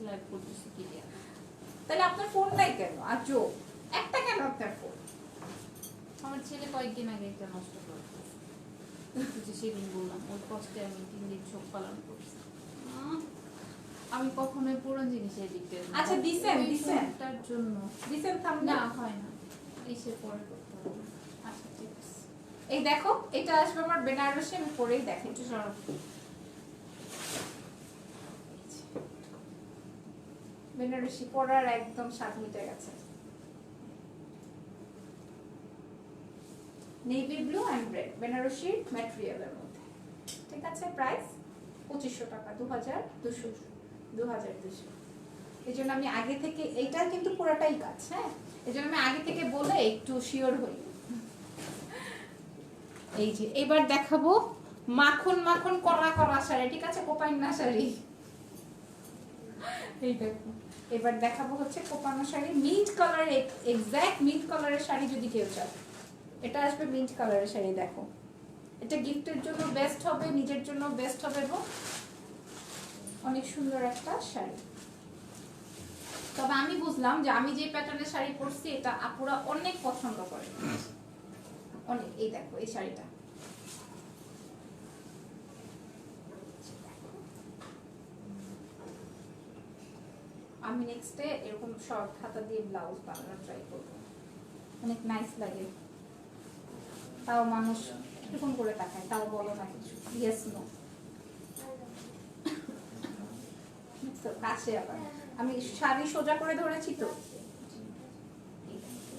লাইভ করতেছি কি দিয়া। তাহলে আপনার ফোন নাই কেন? আজও একটা কেন আপনার ফোন? আমার ছেলে কয়েকদিন আগে একটা নষ্ট করে দিয়েছে। যে সেদিন বললাম ওর কষ্টে আমি 3 দিন শোক পালন করছি। আমি কখনোই পুরনো জিনিসে এডিক্টেড না। আচ্ছা, দিছেন? তার জন্য দিছেন থামলে? না হয় না, এসে পরে করতে হবে। আচ্ছা ঠিক আছে। এই দেখো এটা আসবে আমার বেনারসি, আমি পরেই দেখি একটু সরব। বেনারসি পরার একদম স্বাদ মিটে গেছে। Navy blue and red Benarasi ম্যাটেরিয়ালের মধ্যে, ঠিক আছে। প্রাইস 2500 টাকা, 2200। এই জন্য আমি আগে থেকে, এইটা কিন্তু পুরোটাই কাজ, হ্যাঁ এই জন্য আমি আগে থেকে বলে একটু শিওর হই। এই যে এবার দেখাবো মাখন মাখন কড়া কড়া শাড়ি, ঠিক আছে, কোপাইনা শাড়ি। এই দেখো এবার দেখাবো হচ্ছে কোপানো sari, mint colour, exact mint কালারের শাড়ি যদি কেউ চায়, এটা আসবে মিন্ট কালারের শাড়ি। দেখো এটা গিফটের জন্য বেস্ট হবে, নিজের জন্য বেস্ট হবে, এবং অনেক সুন্দর একটা শাড়ি। তবে আমি বুঝলাম যে আমি যে প্যাটার্নের শাড়ি পরছি এটা আপুরা অনেক পছন্দ করে, অনেক। এই দেখো এই শাড়িটা, আমি নেক্সটে এরকম শর্ট হাতা দিয়ে ব্লাউজ বানানোর ট্রাই করবো, অনেক নাইস লাগে। তাও মানুষ এরকম করে তাকায়, তাও বলো না কিছু, ইয়েস নো। কাছে আবার আমি শাড়ি সোজা করে ধরেছি তো।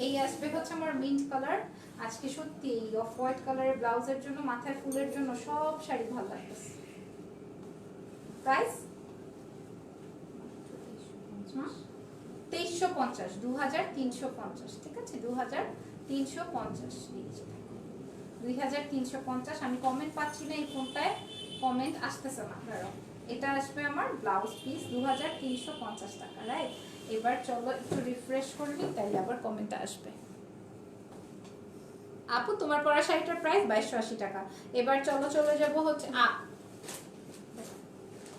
এই আসবে হচ্ছে আমার মিন্ট কালার। আজকে সত্যি অফ হোয়াইট কালারের ব্লাউজের জন্য, মাথায় ফুলের জন্য সব শাড়ি ভালো লাগছে। প্রাইস 2350, 2350, ঠিক আছে 2350, 2350। আমি কমেন্ট পাচ্ছি না এই ফোনটায়, কমেন্ট আসতেছে না। এটা আসবে আমার ব্লাউজ পিস 2350 টাকা, রাইট। এবার চলো একটু রিফ্রেশ করে নিই, তাইলে আবার কমেন্ট আসবে। আপু তোমার পরা শাড়িটার প্রাইস 2280 টাকা। এবার চলে যাব হচ্ছে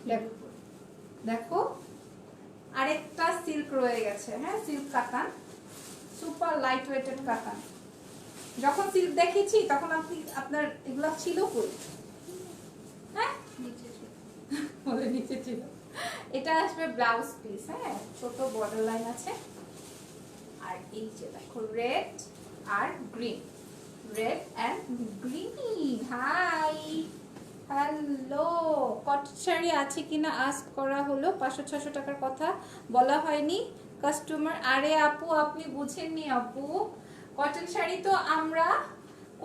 দেখো দেখো আরেকটা সিল্ক রয়ে গেছে, হ্যাঁ সিল্ক কাতান, সুপার লাইট ওয়েটেড কাতান। যখন সিল্ক দেখেছি তখন আপনার এগুলা ছিল কই? হ্যাঁ বলে নিচে ছিল। এটা আসবে ব্লাউজ পিস, হ্যাঁ ছোট বর্ডার লাইন আছে। আর এই যে দেখো রেড আর green, red and green. Hi hello, cotton শাড়ি আছে কিনা আস্ক করা হলো, 500-600 টাকার কথা বলা হয়নি কাস্টমার। আরে আপু আপনি বুঝেননি আপু, কটন শাড়ি তো আমরা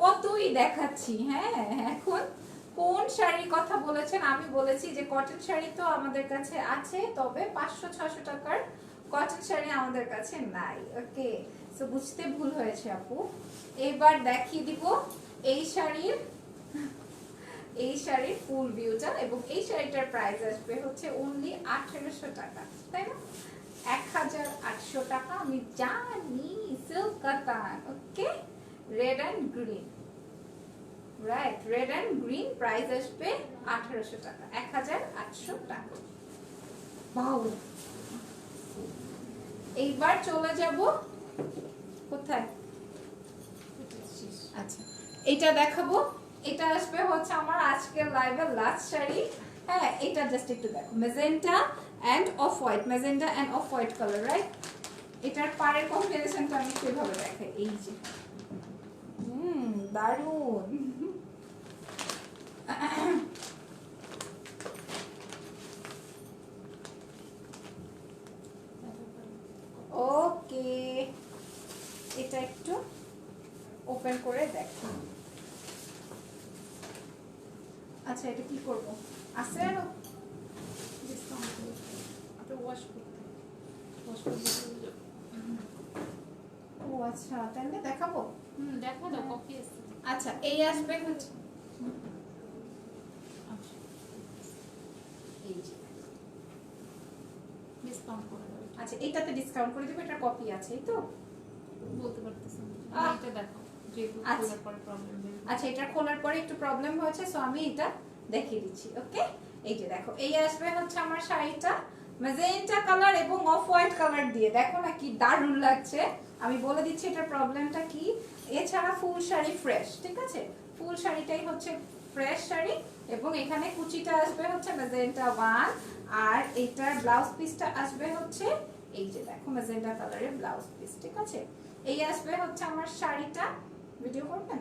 কতই দেখাচ্ছি। হ্যাঁ এখন কোন শাড়ির কথা বলেছেন? আমি বলেছি যে কটন শাড়ি তো আমাদের কাছে আছে, তবে 500-600 টাকার কটন শাড়ি আমাদের কাছে নাই। ওকে, সো বুঝতে ভুল হয়েছে আপু। এবার দেখিয়ে দিব এই শাড়ির ফুল ভিউটা, এবং এই শাড়িটার প্রাইস আসবে হচ্ছে অনলি 1800 টাকা, তাই না? 1800 টাকা। আমি জানি সিল্ক কাতান। Okay, red and green, right, red and green. Price আসবে 1800 টাকা, 1800 টাকা। বাউ, এইবার চলে যাব কোথায়? আচ্ছা এটা দেখাবো। এটা আসবে হচ্ছে আমার আজকের লাইভের লাস্ট শাড়ি। হ্যাঁ এটা জাস্ট একটু দেখো, magenta end off white, magenta end off white colour, right? এটার পাড়ের কম্বিনেশনটা আমি কিভাবে দেখাই, এই যে দারুন। ওকে, এটা একটু ওপেন করে দেখো। আচ্ছা এটা কি করব? আছে আরো ও আচ্ছা, তাহলে দেখাবো। দেখো দাও কপি আছে। আচ্ছা এই আসবে হচ্ছে এই যে, ডিসকাউন্ট করে দাও। আচ্ছা এটাতে ডিসকাউন্ট করে দেবো, এটার কপি আছে এই তো? বলতে পারতেছি না, আহ। এটা দেখো যেহেতু আচ্ছা। খোলার পরে প্রবলেম হবে। আচ্ছা এটা খোলার পরে একটু প্রবলেম হয়েছে, সো আমি এটা দেখিয়ে দিচ্ছি। ওকে, এই যে দেখো এই আসবে হচ্ছে আমার শাড়িটা ম্যাজেন্টা কালার এবং অফ হোয়াইট কালার দিয়ে। দেখো না কি দারুণ লাগছে। আমি বলে দিচ্ছি এটার প্রবলেমটা কি। এছাড়া ফুল শাড়ি ফ্রেশ, ঠিক আছে, ফুল শাড়িটাই হচ্ছে ফ্রেশ শাড়ি, এবং এখানে কুচিটা আসবে হচ্ছে ম্যাজেন্টা 1, আর এটার ব্লাউজ পিসটা আসবে হচ্ছে এই যে দেখো ম্যাজেন্টা কালারের ব্লাউজ পিস, ঠিক আছে। এই আসবে হচ্ছে আমার শাড়িটা। ভিডিও করবেন?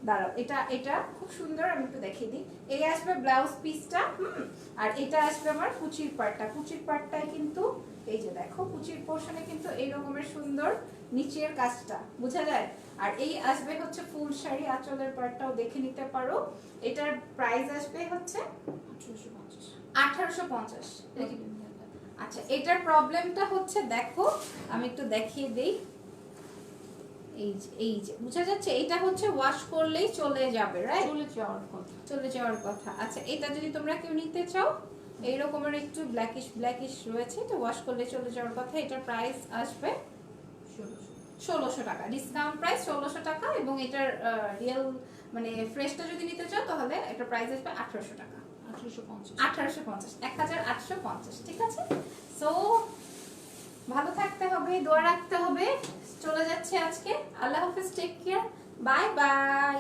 দাঁড়াও, এটা খুব সুন্দর, আমি একটু দেখিয়ে দিই। এই আসবে ব্লাউজ পিসটা, আর এটা আসবে আমার কুচির পাটটা। কুচির পাটটায় কিন্তু এই যে দেখো কুচির পোর্শনে কিন্তু এই রকমের সুন্দর নিচের কাজটা বোঝা যায়। আর এই আসবে হচ্ছে ফুল শাড়ি, আঁচলের পাটটাও দেখে নিতে পারো। এটার প্রাইস আসবে হচ্ছে 1850। আচ্ছা এটার প্রবলেমটা হচ্ছে দেখো, আমি একটু দেখিয়ে দেই। এই যে বোঝা যাচ্ছে, এটা হচ্ছে ওয়াশ করলেই চলে যাবে, রাইট? চলে যাওয়ার কথা। আচ্ছা এটা যদি তোমরা কেউ নিতে চাও, এই রকমের একটু ব্ল্যাকিশ রয়েছে, এটা ওয়াশ করলে চলে যাওয়ার কথা। এটার প্রাইস আসবে 1600 টাকা, ডিসকাউন্ট প্রাইস 1600 টাকা। এবং এটার রিয়েল মানে ফ্রেশটা যদি নিতে চাও তাহলে এটার প্রাইস আসবে 1800 টাকা, 1850, 1850, ঠিক আছে। সো ভালো থাকতে হবে, দোয়া রাখতে হবে। চলে যাচ্ছে আজকে, আল্লাহ হাফেজ, টেক কেয়ার, বাই বাই।